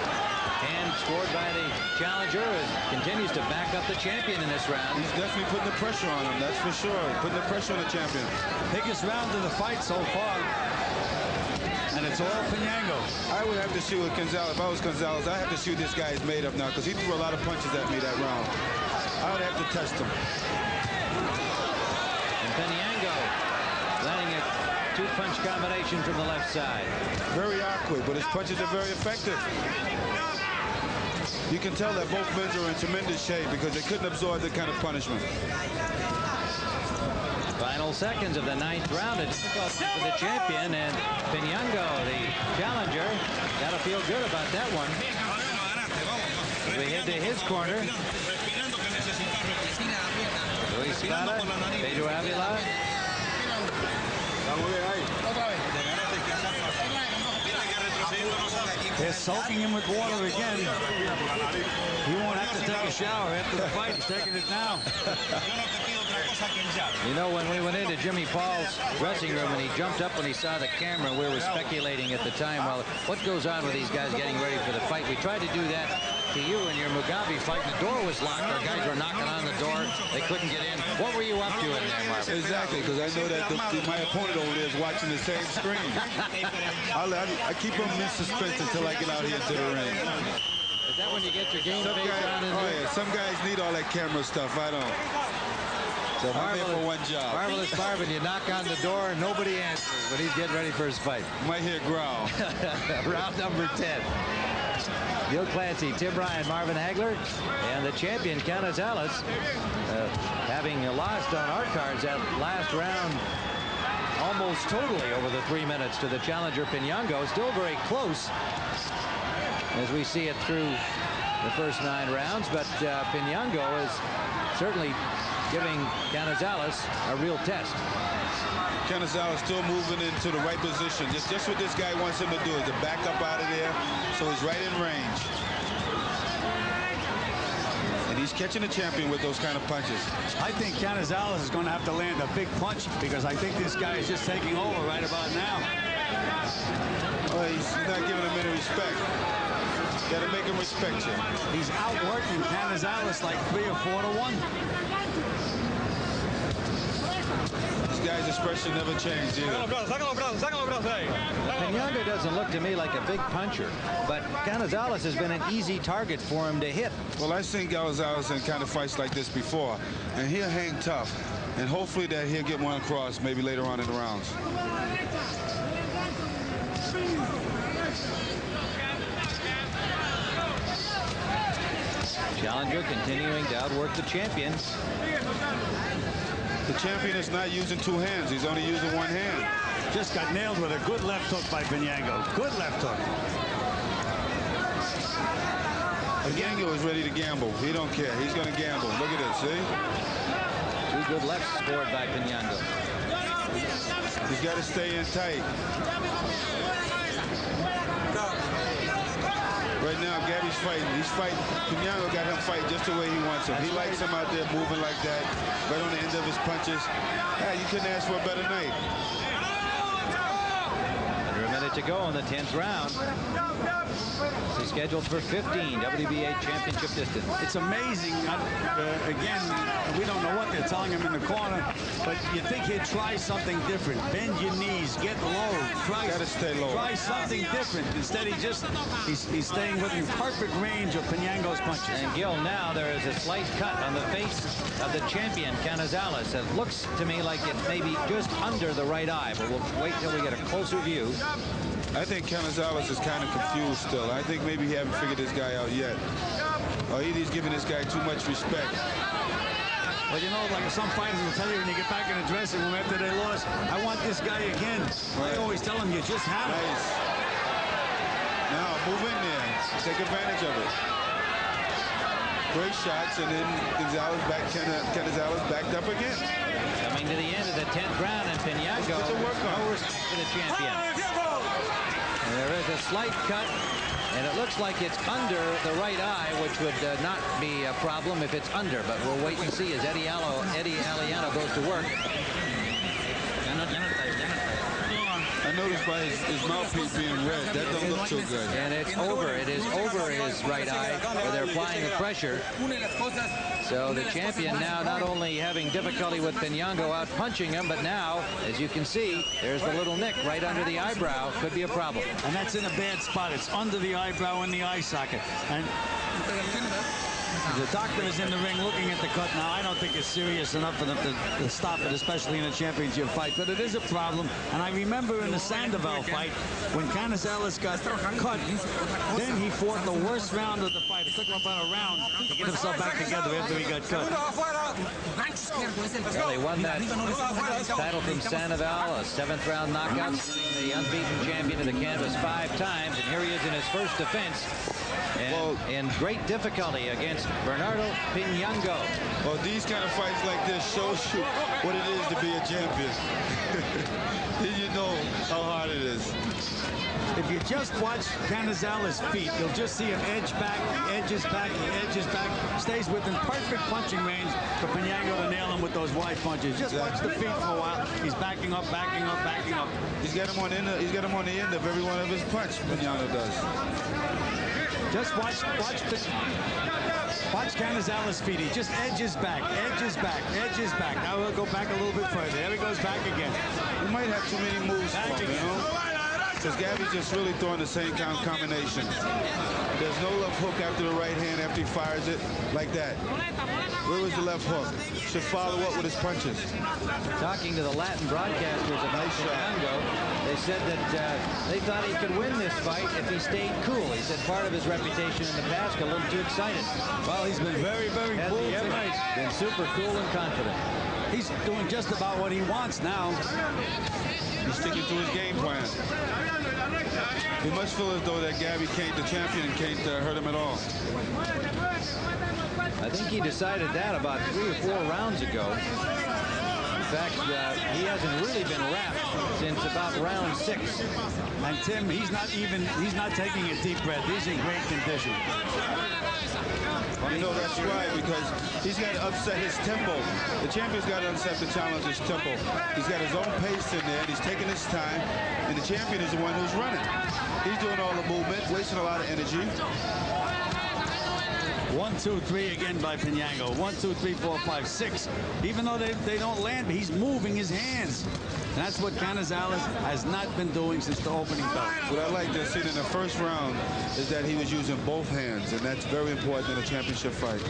hand scored by the challenger, and continues to back up the champion in this round. He's definitely putting the pressure on him, that's for sure. Putting the pressure on the champion. Biggest round of the fight so far. And it's all Pinango. I would have to shoot with Canizales. If I was Canizales, I'd have to shoot this guy is made up now, because he threw a lot of punches at me that round. I would have to test him. And Pinango landing a two-punch combination from the left side. Very awkward, but his punches are very effective. You can tell that both men are in tremendous shape because they couldn't absorb that kind of punishment. Final seconds of the 9th round. A difficult one for the champion, and Pinango, the challenger, got to feel good about that one. As we head to his corner, Luis Vega, Pedro Avila. They're soaking him with water again. He won't have to take a shower after the fight. He's taking it now. You know, when we went into Jimmy Paul's dressing room and he jumped up when he saw the camera, we were speculating at the time, well, what goes on with these guys getting ready for the fight? We tried to do that to you in your Mugabe fight. The door was locked. Our guys were knocking on the door. They couldn't get in. What were you up to in there, Marvin? Exactly, because I know that my opponent over there is watching the same screen. I keep them in suspense until I get out here into the ring. Is that when you get your game face on? Yeah, some guys need all that camera stuff. I don't. So I'm there for one job. Marvelous Marvin, you knock on the door and nobody answers, but he's getting ready for his fight. Might hear growl. Round number 10. Gil Clancy, Tim Ryan, Marvin Hagler, and the champion Canizales, having lost on our cards that last round almost totally over the 3 minutes to the challenger Pinango. Still very close as we see it through the first 9 rounds, but Pinango is certainly giving Canizales a real test. Canizales still moving into the right position. Just what this guy wants him to do is to back up out of there, so he's right in range. And he's catching the champion with those kind of punches. I think Canizales is going to have to land a big punch because I think this guy is just taking over right about now. Well, he's not giving him any respect. Got to make him respect you. He's outworking Canizales like 3 or 4 to 1. This guy's expression never changed either. Pinango doesn't look to me like a big puncher, but Canizales has been an easy target for him to hit. Well, I've seen Canizales in kind of fights like this before, and he'll hang tough, and hopefully that he'll get one across maybe later on in the rounds. Challenger continuing to outwork the champion. The champion is not using 2 hands. He's only using 1 hand. Just got nailed with a good left hook by Pinango. Good left hook. Pinango is ready to gamble. He don't care. He's going to gamble. Look at this, see? 2 good lefts scored by Pinango. He's got to stay in tight. Right now, Gaby's fighting. He's fighting. Pinango got him fighting just the way he wants him. He likes him out there moving like that, right on the end of his punches. Yeah, you couldn't ask for a better night. Under a minute to go in the 10th round. He's scheduled for 15 WBA championship distance. It's amazing. Again, we don't know what they're telling him in the corner, but you think he'd try something different. Bend your knees, get low. Gotta stay low. Try something different. Instead, he's staying within perfect range of Pinango's punches. And Gil, now there is a slight cut on the face of the champion, Canizales. It looks to me like it may be just under the right eye, but we'll wait till we get a closer view. I think Canizales is kind of confused still. I think maybe he haven't figured this guy out yet. Or either he's giving this guy too much respect. Well, you know, like some fighters will tell you when you get back in the dressing room after they lost, I want this guy again. I always tell him, you just have it. Nice. Now, move in there. Take advantage of it. Great shots, and then Canizales backed up again. Coming to the end of the 10th round, and Pinango, no respect for the champion. And there is a slight cut, and it looks like it's under the right eye, which would not be a problem if it's under, but we'll wait and see as Eddie Aliano goes to work. I noticed by his mouthpiece being red. That don't look too good. And it's over. It is over his right eye where they're applying the pressure. So the champion now not only having difficulty with Pinango out punching him, but now, as you can see, there's the little nick right under the eyebrow. Could be a problem. And that's in a bad spot. It's under the eyebrow in the eye socket. And the doctor is in the ring looking at the cut now. I don't think it's serious enough for them to stop it, especially in a championship fight. But it is a problem. And I remember in the Sandoval fight, when Canizales got cut, then he fought the worst round of the fight. It took him about a round to get himself back together after he got cut. Well, they won that title from Sandoval, a 7th round knockout, the unbeaten champion of the canvas 5 times. And here he is in his first defense. And in great difficulty against Bernardo Pinango. Well, these kind of fights like this shows you what it is to be a champion. Then you know how hard it is. If you just watch Canizales' feet, you'll just see him edge back, he edges back, he edges back, stays within perfect punching range for Pinango to nail him with those wide punches. Just watch the feet for a while. He's backing up, backing up, backing up. He's got him on the end of every one of his punches. Pinango does. Just watch Canizales' feet. He just edges back, edges back, edges back. Now we'll go back a little bit further. There he goes back again. He might have too many moves for him, you know? Because Gaby's just really throwing the same kind of combination. There's no left hook after the right hand after he fires it like that. Where was the left hook? Should follow up with his punches. Talking to the Latin broadcasters about Pinango, they said that they thought he could win this fight if he stayed cool. He said part of his reputation in the past got a little too excited. Well, he's been very, very cool tonight. Been super cool and confident. He's doing just about what he wants now. He's sticking to his game plan. He must feel as though that Gaby can't, the champion, can't hurt him at all. I think he decided that about 3 or 4 rounds ago. In fact, he hasn't really been wrapped since about round 6. And Tim, he's not taking a deep breath. He's in great condition. You know, that's right, because he's got to upset his tempo. The champion's got to upset the challenger's tempo. He's got his own pace in there, and he's taking his time, and the champion is the one who's running. He's doing all the movement, wasting a lot of energy. 1, 2, 3 again by Pinango. 1, 2, 3, 4, 5, 6. Even though they don't land, he's moving his hands. And that's what Canizales has not been doing since the opening bell. What I like to see in the first round is that he was using both hands, and that's very important in a championship fight.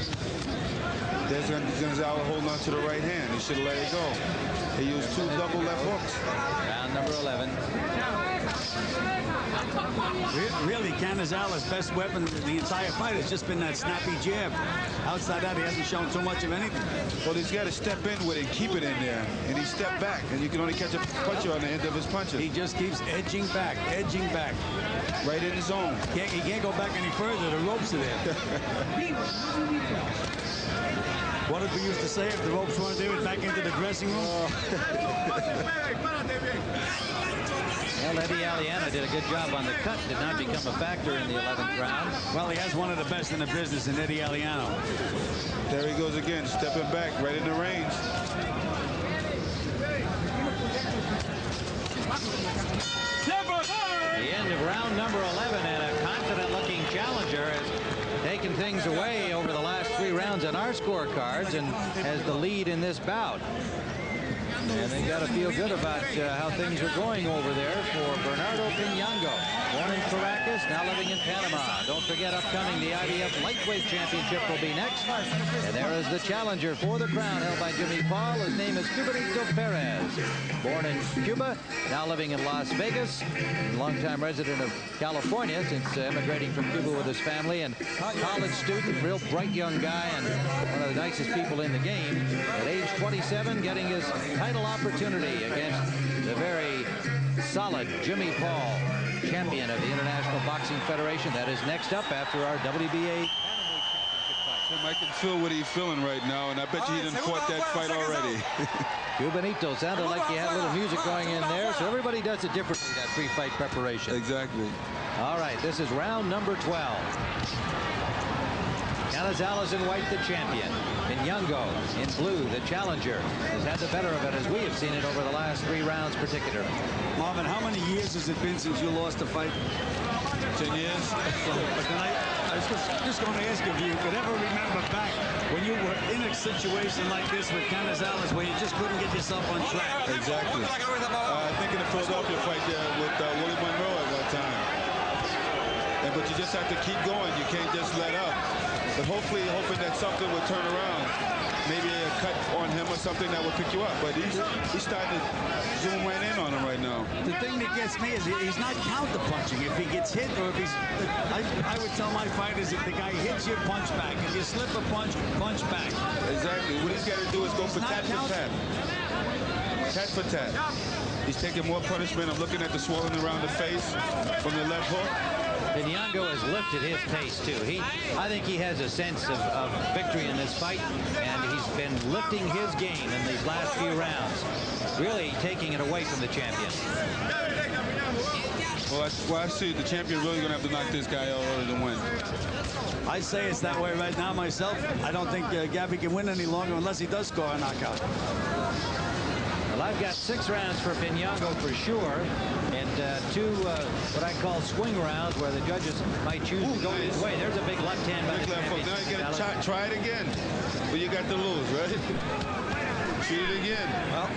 There's Gonzalez holding on to the right hand. He should have let it go. He used 2 double left hooks. Round number 11. Really, Canizales' best weapon the entire fight has just been that snappy jab. Outside that, he hasn't shown too much of anything. Well, he's got to step in with it, keep it in there, and he stepped back, and you can only catch a puncher on the end of his punches. He just keeps edging back, right in his zone. He can't go back any further. The ropes are there. What did we used to say? If the ropes weren't there, back into the dressing room. Well, Eddie Aguilera did a good job on the cut. Did not become a factor in the 11th round. Well, he has one of the best in the business in Eddie Aguilera. There he goes again, stepping back, right in the range. The end of round number 11, and a confident-looking challenger has taken things away over the last 3 rounds on our scorecards and has the lead in this bout. And they got to feel good about how things are going over there for Bernardo Pinango. Born in Caracas, now living in Panama. Don't forget, upcoming, the IBF Lightweight Championship will be next. And there is the challenger for the crown, held by Jimmy Paul. His name is Cubanito Perez. Born in Cuba, now living in Las Vegas. Longtime resident of California since emigrating from Cuba with his family. And college student, real bright young guy, and one of the nicest people in the game. At age 27, getting his title opportunity against the very solid Jimmy Paul, champion of the International Boxing Federation. That is next up after our WBA. Tim, I can feel what he's feeling right now, and I bet you he didn't fought that fight already. Cubanito sounded like you had a little music going in there, so everybody does it differently, that pre-fight preparation. Exactly. All right, this is round number 12. Canizales in white, the champion. Pinango in blue, the challenger, has had the better of it, as we have seen it over the last 3 rounds particularly. Marvin, how many years has it been since you lost a fight? 10 years. But then I was just going to ask you if you could ever remember back when you were in a situation like this with Canizales where you just couldn't get yourself on track. Exactly. I think in the Philadelphia fight there with Willie Monroe at one time. But you just have to keep going. You can't just let up. But hopefully, hoping that something would turn around. Maybe a cut on him or something that would pick you up. But he's starting to zoom right in on him right now. The thing that gets me is he's not counter-punching. If he gets hit or if he's... I would tell my fighters, if the guy hits you, punch back. If you slip a punch, punch back. Exactly. What he's got to do is go for tat for tat. Tat for tat. He's taking more punishment. I'm looking at the swelling around the face from the left hook. Pinango has lifted his pace, too. I think he has a sense of victory in this fight, and he's been lifting his game in these last few rounds, really taking it away from the champion. Well, I see the champion really going to have to knock this guy out in order to win. I say it's that way right now myself. I don't think Gaby can win any longer unless he does score a knockout. Well, I've got 6 rounds for Pinango for sure, and 2 what I call swing rounds where the judges might choose to go his way. There's a big left hand by the champion. Now you got to try it again. Well, you got to lose, right? Shoot it again. Well,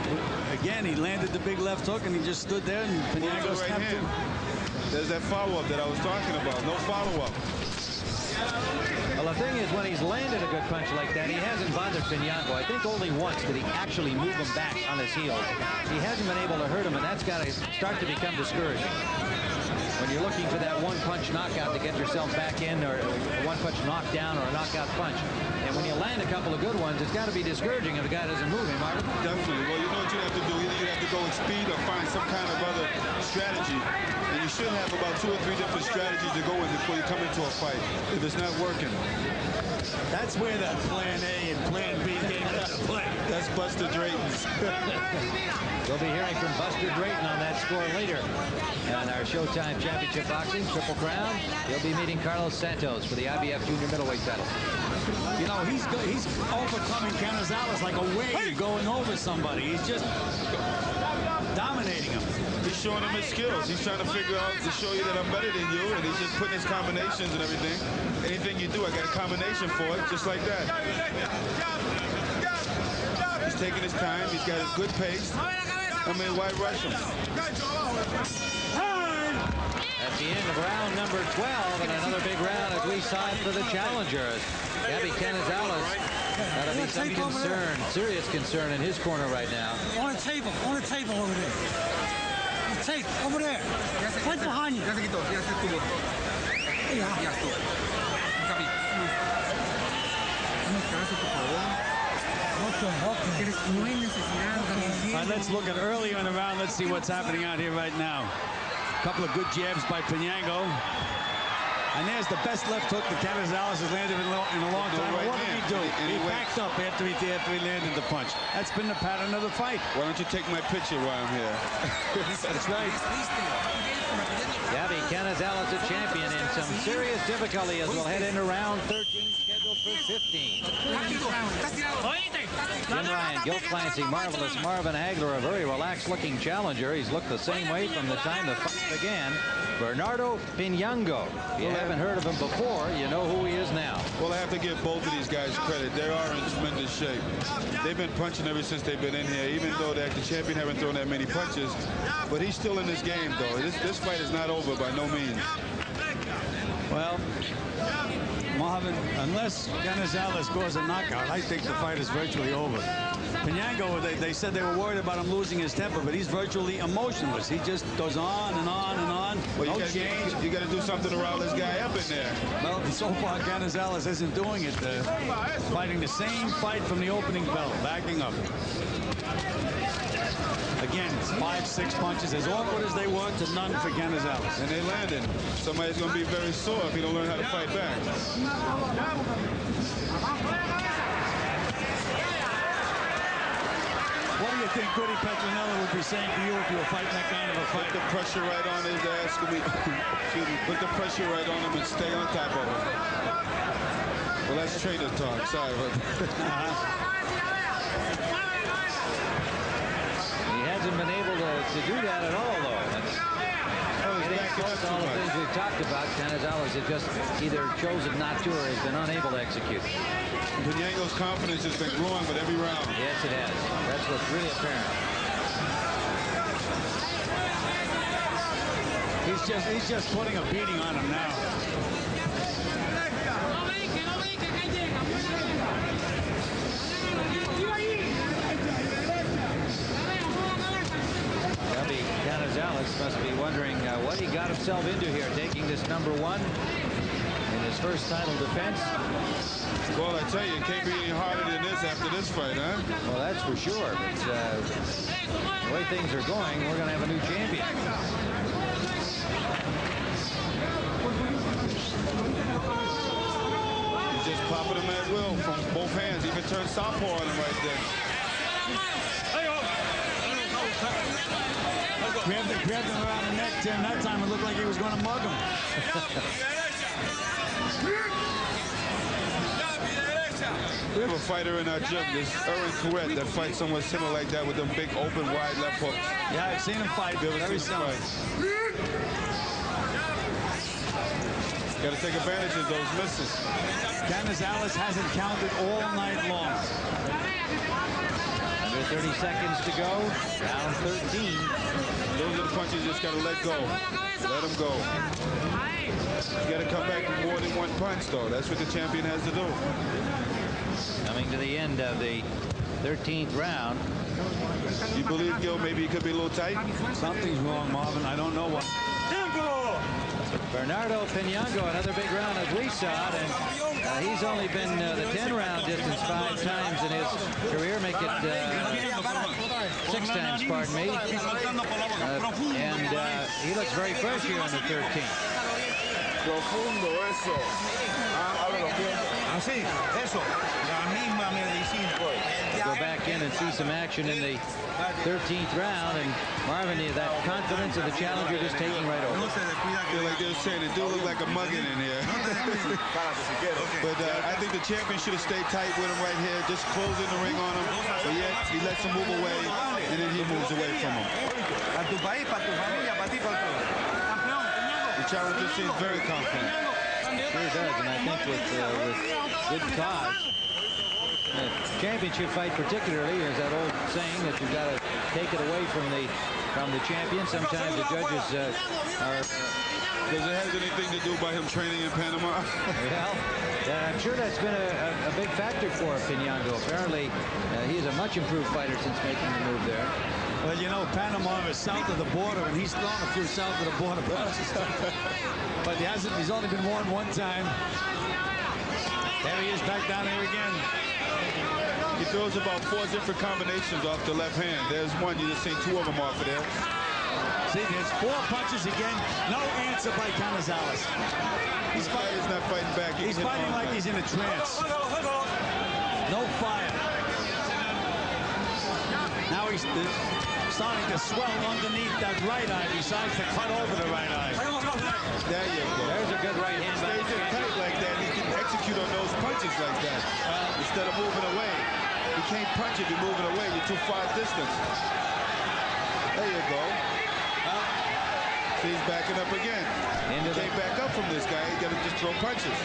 again, he landed the big left hook, and he just stood there, and Pinango snapped him. There's that follow-up that I was talking about. No follow-up. Well, the thing is, when he's landed a good punch like that, he hasn't bothered Pinango. I think only once did he actually move him back on his heels. He hasn't been able to hurt him, and that's got to start to become discouraging. When you're looking for that one-punch knockout to get yourself back in, or a one-punch knockdown or a knockout punch. And when you land a couple of good ones, it's got to be discouraging if the guy doesn't move him, Marvin. Definitely. Well, you know what you have to do. Either you have to go with speed or find some kind of other strategy. And you should have about 2 or 3 different strategies to go in before you come into a fight if it's not working. That's where that plan A and plan B came into play. That's Buster Drayton's. We'll be hearing from Buster Drayton on that score later. On our Showtime Championship Boxing Triple Crown, he'll be meeting Carlos Santos for the IBF Junior Middleweight title. You know, he's overcoming Canizales like a wave going over somebody. He's just dominating him. He's showing him his skills. He's trying to figure out to show you that I'm better than you, and he's just putting his combinations and everything. Anything you do, I got a combination for it, just like that. He's taking his time. He's got a good pace. I mean, why rush him? At the end of round number 12, and another big round as we sign for the challengers. Gaby Canizales, that'll be some concern, serious concern in his corner right now. On the table over there. The tape, over there. Right behind you. estuvo todo. Ya estuvo. Gaby. Vamos a eso, por favor. No hay necesidad, Gaby. All right, let's look at earlier in the round. Let's see what's happening out here right now. A couple of good jabs by Pinango. And there's the best left hook that Canizales has landed in a long time. Right, what did he do? He backed up after he landed the punch. That's been the pattern of the fight. Why don't you take my picture while I'm here? That's right. Gaby Canizales, a champion, in some serious difficulty as we'll head into round 13, scheduled for 15. Jim Ryan, Gil Clancy, Marvelous, Marvin Hagler, a very relaxed-looking challenger. He's looked the same way from the time the fight began. Bernardo Pinango. If you haven't heard of him before, you know who he is now. Well, I have to give both of these guys credit. They are in tremendous shape. They've been punching ever since they've been in here, even though the champion haven't thrown that many punches. But he's still in this game, though. This fight is not over by no means. Well, Marvin, unless Canizales scores a knockout, I think the fight is virtually over. Pinango, they said they were worried about him losing his temper, but he's virtually emotionless. He just goes on and on and on. Well, no change. You got to do something to rile this guy up in there. Well, so far, Canizales isn't doing it. Fighting the same fight from the opening bell, backing up. Again, 5-6 punches, as awkward as they were, to none for Canizales. And they landed. Somebody's going to be very sore if he don't learn how to fight back. What do you think Goody Petronella would be saying to you if you were fighting that kind of a fight? Put the pressure right on his ass. Put the pressure right on him and stay on top of him. Well, that's trainer talk. Sorry. He hasn't been able to do that at all, though. Getting close to all the things we've talked about, Canizales has just either chosen not to or has been unable to execute. Pinango's confidence has been growing with every round. Yes, it has. That's what's really apparent. He's just putting a beating on him now. Gaby Canizales must be wondering what he got himself into here, taking this #1 in his first title defense. Well, I tell you, it can't be any harder than this after this fight, huh? Well, that's for sure. But, the way things are going, we're going to have a new champion. He's just popping him at will from both hands. Even turned southpaw on him right there. Grabbed him around the neck, Tim. That time it looked like he was going to mug him. We have a fighter in our gym, this Uriel that fights somewhat similar like that with them big, open, wide left hooks. Yeah, I've seen him fight. Very similar. Got to take advantage of those misses. Canizales hasn't counted all night long. Under 30 seconds to go. Round 13. Those are the punches you just got to let go. Let them go. You got to come back with more than one punch, though. That's what the champion has to do. Coming to the end of the 13th round. You believe, Gil, maybe he could be a little tight? Something's wrong, Marvin. I don't know what. Bernardo Pinango, another big round as we saw it, and he's only been the 10-round distance 5 times in his career, make it 6 times, pardon me. And he looks very fresh here on the 13th. Profundo eso. Ábrelo bien. Así, eso. La misma medicina. Go back in and see some action in the 13th round, and Marvin, that confidence of the challenger just taking right over. I feel like they're saying it do look like a mugging in here. But I think the champion should have stayed tight with him right here, just closing the ring on him. But yet he lets him move away, and then he moves away from him. Para tu país, para tu familia, para ti, para todo. The challenger seems very confident. Sure does, and I think with good cause. Championship fight particularly is that old saying that you've got to take it away from the champion. Sometimes the judges are. Does it have anything to do by him training in Panama? Well, I'm sure that's been a big factor for Pinango. Apparently, he is a much improved fighter since making the move there. Well, you know, Panama is south of the border, and he's thrown a few south of the border punches. But he's only been won one time. There he is back down here again. He throws about 4 different combinations off the left hand. There's one. You just seen 2 of them off of there. See, there's 4 punches again. No answer by Canizales. He's not fighting back. He's fighting like he's in a trance. No fire. Now he's starting to swell underneath that right eye besides the cut over the right eye. There you go. There's a good right hand. Stays in tight like that. He can execute on those punches like that instead of moving away. You can't punch if you're moving away. You're too far distance. There you go. See, he's backing up again. You can't back up from this guy. You got to just throw punches.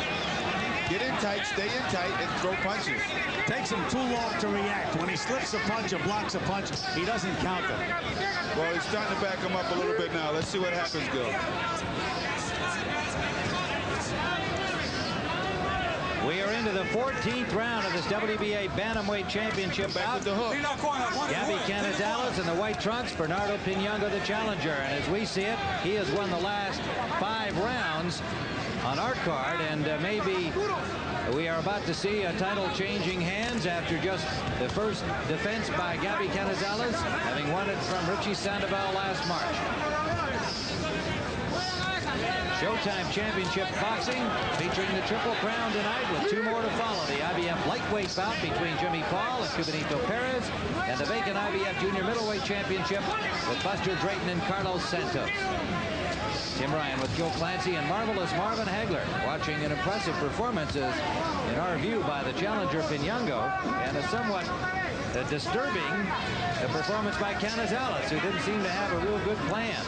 Get in tight, stay in tight, and throw punches. It takes him too long to react. When he slips a punch or blocks a punch, he doesn't counter. Well, he's starting to back him up a little bit now. Let's see what happens, Gil. We are into the 14th round of this WBA Bantamweight Championship bout. Gaby Canizales in the white trunks, Bernardo Pinango the challenger. And as we see it, he has won the last 5 rounds on our card, and maybe we are about to see a title changing hands after just the first defense by Gaby Canizales, having won it from Richie Sandoval last March. Showtime Championship boxing featuring the Triple Crown tonight with 2 more to follow. The IBF lightweight bout between Jimmy Paul and Cubanito Perez, and the vacant IBF Junior Middleweight Championship with Buster Drayton and Carlos Santos. Tim Ryan with Joe Clancy and marvelous Marvin Hagler, watching an impressive performances in our view by the challenger Pinango, and a somewhat disturbing performance by Canizales, who didn't seem to have a real good plan.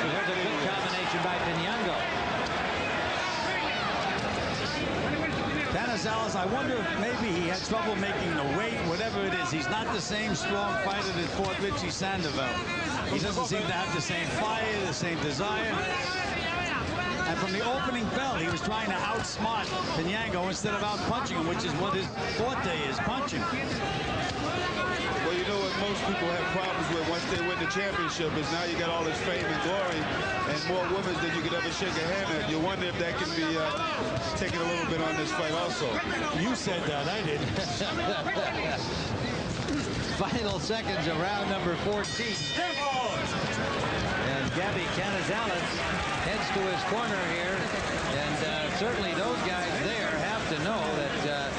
There's a good combination by Pinango. Canizales, I wonder if maybe he had trouble making the weight, whatever it is. He's not the same strong fighter that fought Richie Sandoval. He doesn't seem to have the same fire, the same desire. And from the opening bell, he was trying to outsmart Pinango instead of out-punching him, which is what his forte is, punching. Well, you know what most people have problems with once they win the championship is now you got all this fame and glory and more women than you could ever shake a hand at. You wonder if that can be taken a little bit on this fight also. You said that, I didn't. Final seconds of round number 14. And Gaby Canizales heads to his corner here. And certainly those guys there have to know that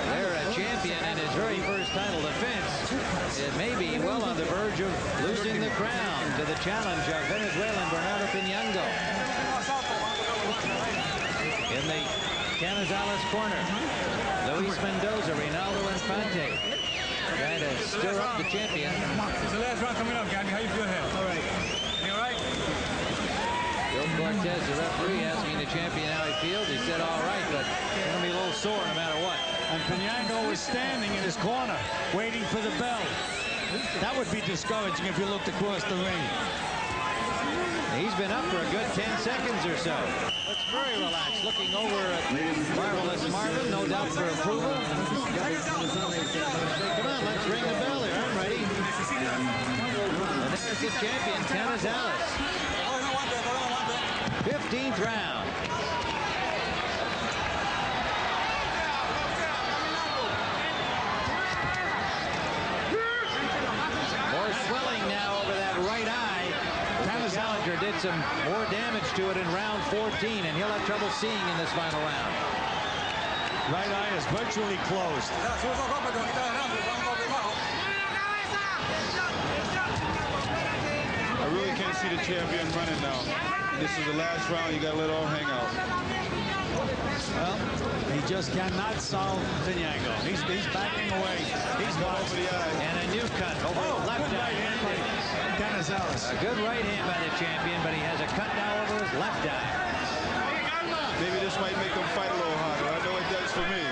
they're a champion in his very first title defense. It may be well on the verge of losing the crown to the challenge of Venezuelan Bernardo Pinango. In the Canizales corner, Luis Mendoza, Reiniero Infante. Trying to stir up the champion. It's the last round coming up, Gaby. How you feel here? All right. You all right? Bill Cortez, the referee, asking the champion how he feels. He said, all right, but it's going to be a little sore no matter what. And Pinango was standing in his corner, waiting for the bell. That would be discouraging if you looked across the ring. He's been up for a good 10 seconds or so. Looks very relaxed, looking over at marvelous Marvin, no doubt for approval. Come on, let's ring the bell here. I'm ready. And there's the champion, Canizales. 15th round. More swelling now over that right eye. The challenger did some more damage to it in round 14, and he'll have trouble seeing in this final round. Right eye is virtually closed. I really can't see the champion running now. This is the last round. You got to let it all hang out. Well, he just cannot solve Pinango. He's backing away. He's over the eye. And a new cut over the left eye. Canizales. A good right hand by the champion, but he has a cut now over his left eye. Maybe this might make him fight a little harder. I know it does for me.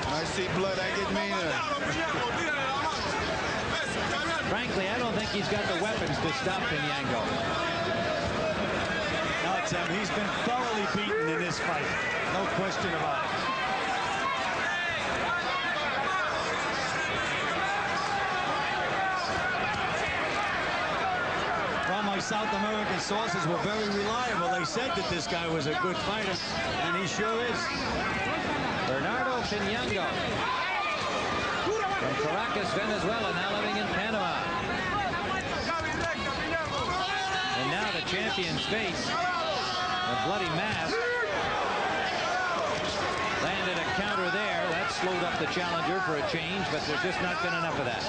When I see blood, I get meaner. Frankly, I don't think he's got the weapons to stop Pinango. No, Tim, he's been thoroughly beaten in this fight. No question about it. South American sources were very reliable. They said that this guy was a good fighter, and he sure is. Bernardo Pinango from Caracas, Venezuela, now living in Panama. And now the champion's face, the bloody mask. Landed a counter there. That slowed up the challenger for a change, but there's just not been enough of that.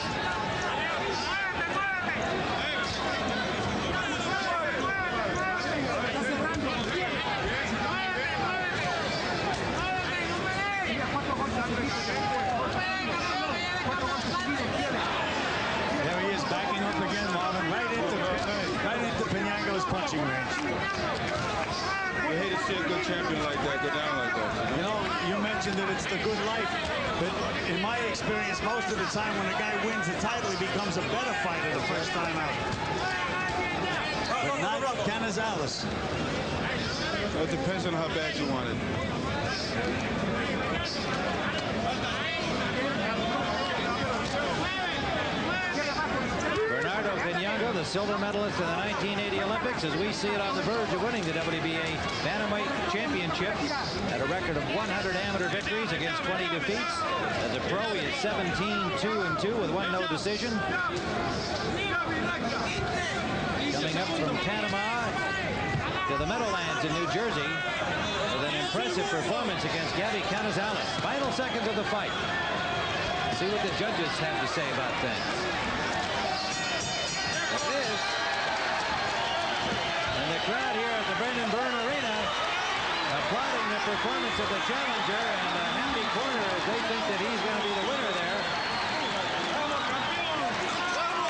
There he is, backing up again, Marvin, right into Pinango's punching range. You hate to see a good champion like that go down like that. You know, you mentioned that it's the good life, but in my experience, most of the time when a guy wins the title, he becomes a better fighter the first time out. But not Canizales. Well, it depends on how bad you want it. Bernardo Pinango, the silver medalist in the 1980 Olympics, as we see it on the verge of winning the WBA Bantamweight Championship at a record of 100 amateur victories against 20 defeats. As a pro, he is 17-2-2 with 1 no decision. Coming up from Panama to the Meadowlands in New Jersey with an impressive performance against Gaby Canizales. Final seconds of the fight. See what the judges have to say about things. It is. And the crowd here at the Brendan Byrne Arena applauding the performance of the challenger, and a happy corner as they think that he's going to be the winner there.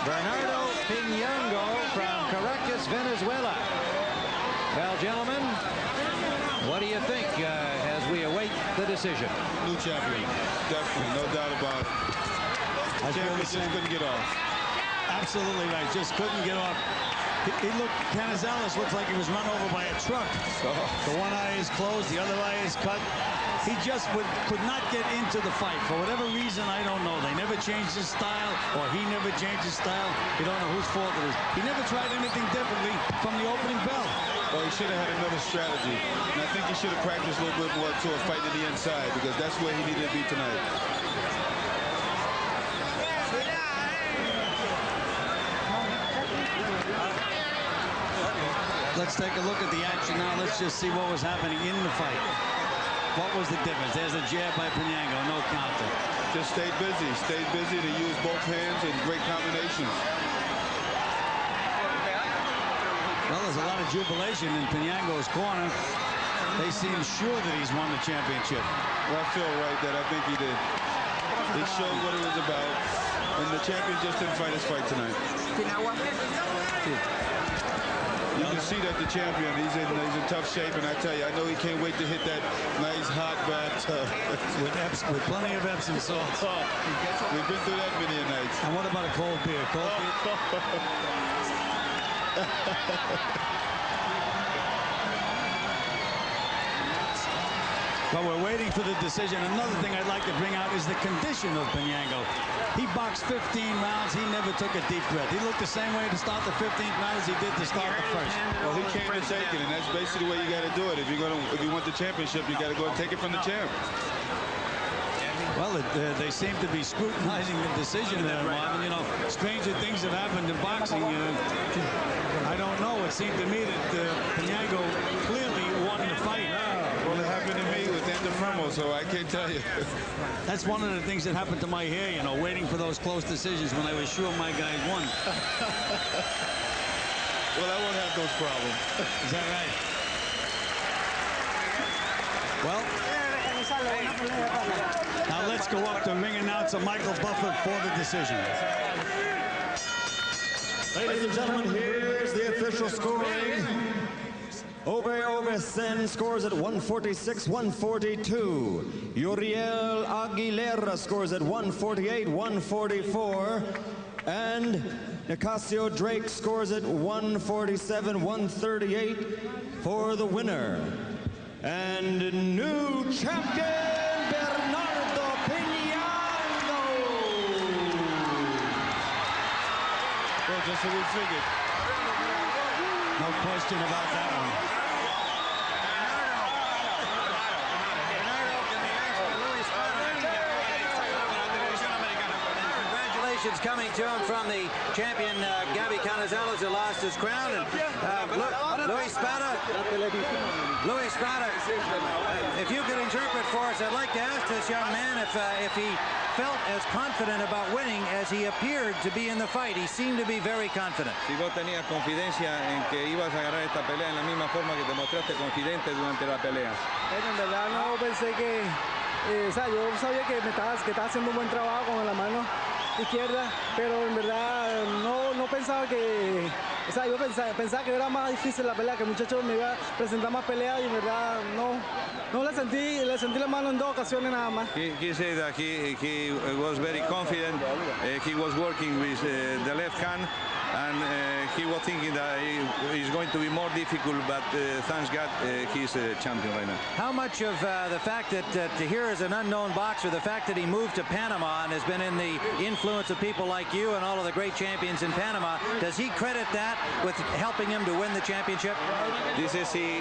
Bernardo Pinango from Caracas, Venezuela. Well, gentlemen, what do you think as we await the decision? New champion, definitely, no doubt about it. The champion just couldn't get off. Absolutely right, just couldn't get off. Canizales looks like he was run over by a truck. The one eye is closed, the other eye is cut. He just could not get into the fight. For whatever reason, I don't know. They never changed his style, or he never changed his style. You don't know whose fault it is. He never tried anything differently from the opening bell. Well, he should have had another strategy. And I think he should have practiced a little bit more to a fight in the inside, because that's where he needed to be tonight. Let's take a look at the action now. Let's just see what was happening in the fight. What was the difference? There's a jab by Pinango, no counter. Just stayed busy to use both hands in great combinations. Well, there's a lot of jubilation in Pinango's corner. They seem sure that he's won the championship. Well, I feel right that I think he did. He showed what it was about, and the champion just didn't fight his fight tonight. You can see that the champion, he's in tough shape, and I tell you, I know he can't wait to hit that nice hot bathtub. with plenty of Epsom salt. We've been through that many a nights. And what about a cold beer? Cold beer? Well, we're waiting for the decision. Another thing I'd like to bring out is the condition of Pinango. He boxed 15 rounds. He never took a deep breath. He looked the same way to start the 15th round as he did to start the first. Well, he came to take it, and that's basically the way you got to do it. If you want the championship, you got to go and take it from the champ. Well, they seem to be scrutinizing the decision there, Marvin. You know, stranger things have happened in boxing. I don't know. It seemed to me that Pinango clearly won the fight. Well, it happened to me with Bantam, so I can't tell you. That's one of the things that happened to my hair, you know, waiting for those close decisions when I was sure my guy won. Well, I won't have those problems. Is that right? Well, now let's go up to ring announcer Michael Buffett for the decision. Ladies and gentlemen, here's the official scoring. Ove Ovesen scores at 146-142. Uriel Aguilera scores at 148-144. And Nicasio Drake scores at 147-138 for the winner. And new champion, Bernardo Pinango. Well, just what we figured. No question about that one. Congratulations coming to him from the champion Gaby Canizales, who lost his crown. And Luis Spada, if you could interpret for us, I'd like to ask this young man if he felt as confident about winning as he appeared to be in the fight. He seemed to be very confident. Si vos tenías confidencia en que ibas a ganar esta pelea en la misma forma que te mostraste confidente durante la pelea. Bueno, en verdad no pensé que, o sea, yo sabía que estaba haciendo un buen trabajo con la mano izquierda, pero en verdad no pensaba que, o sea, yo pensaba que era más difícil la pelea, que el muchacho me iba a presentar más peleas y en verdad no le sentí la mano en 2 ocasiones nada más. He said that he was very confident. He was working with the left hand, and he was thinking that it's going to be more difficult, but thanks God he's a champion right now. How much of the fact that here is an unknown boxer, the fact that he moved to Panama and has been in the influence of people like you and all of the great champions in Panama, does he credit that with helping him to win the championship? Dice si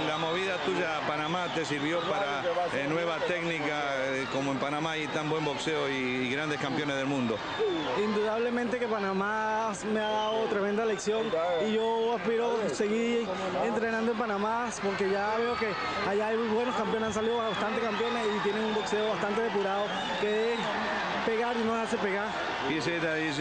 la movida tuya a Panamá te sirvió para nueva técnica, como en Panamá hay tan buen boxeo y grandes campeones del mundo. Indudablemente que Panamá me ha dado tremenda lección y yo aspiro a seguir entrenando en Panamá porque ya veo que allá hay muy buenos campeones, han salido bastantes campeones y tienen un boxeo bastante depurado que es pegar y no hace pegar. He said that he's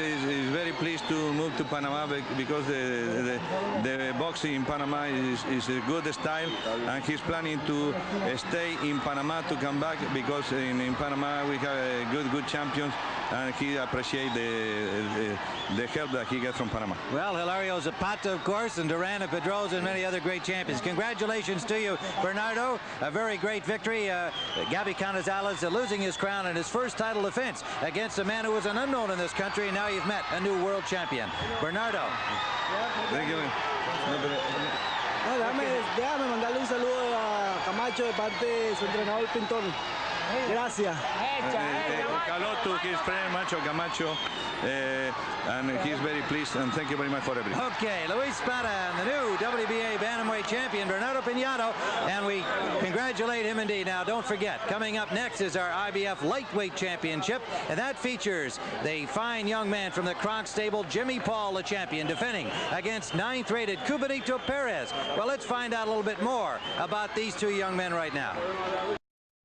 very pleased to move to Panama because the boxing in Panama is a good style, and he's planning to stay in Panama to come back because in Panama we have good champions, and he appreciates the help that he gets from Panama. Well, Hilario Zapata, of course, and Duran and Pedrosa and many other great champions. Congratulations to you, Bernardo. A very great victory. Gaby Canizales losing his crown in his first title defense against a man who was an unknown in this country, and now you've met a new world champion. Bernardo. Thank you. Déjame mandarle un saludo a Camacho de parte de su entrenador Pintor. Gracias. Hello to his friend Macho Camacho, and he's very pleased, and thank you very much for everything. Okay, Luis Spada and the new WBA bantamweight champion Bernardo Pinango, and we congratulate him indeed. Now, don't forget, coming up next is our IBF lightweight championship, and that features the fine young man from the Kronk stable, Jimmy Paul, the champion, defending against 9th-rated Cubanito Perez. Well, let's find out a little bit more about these two young men right now.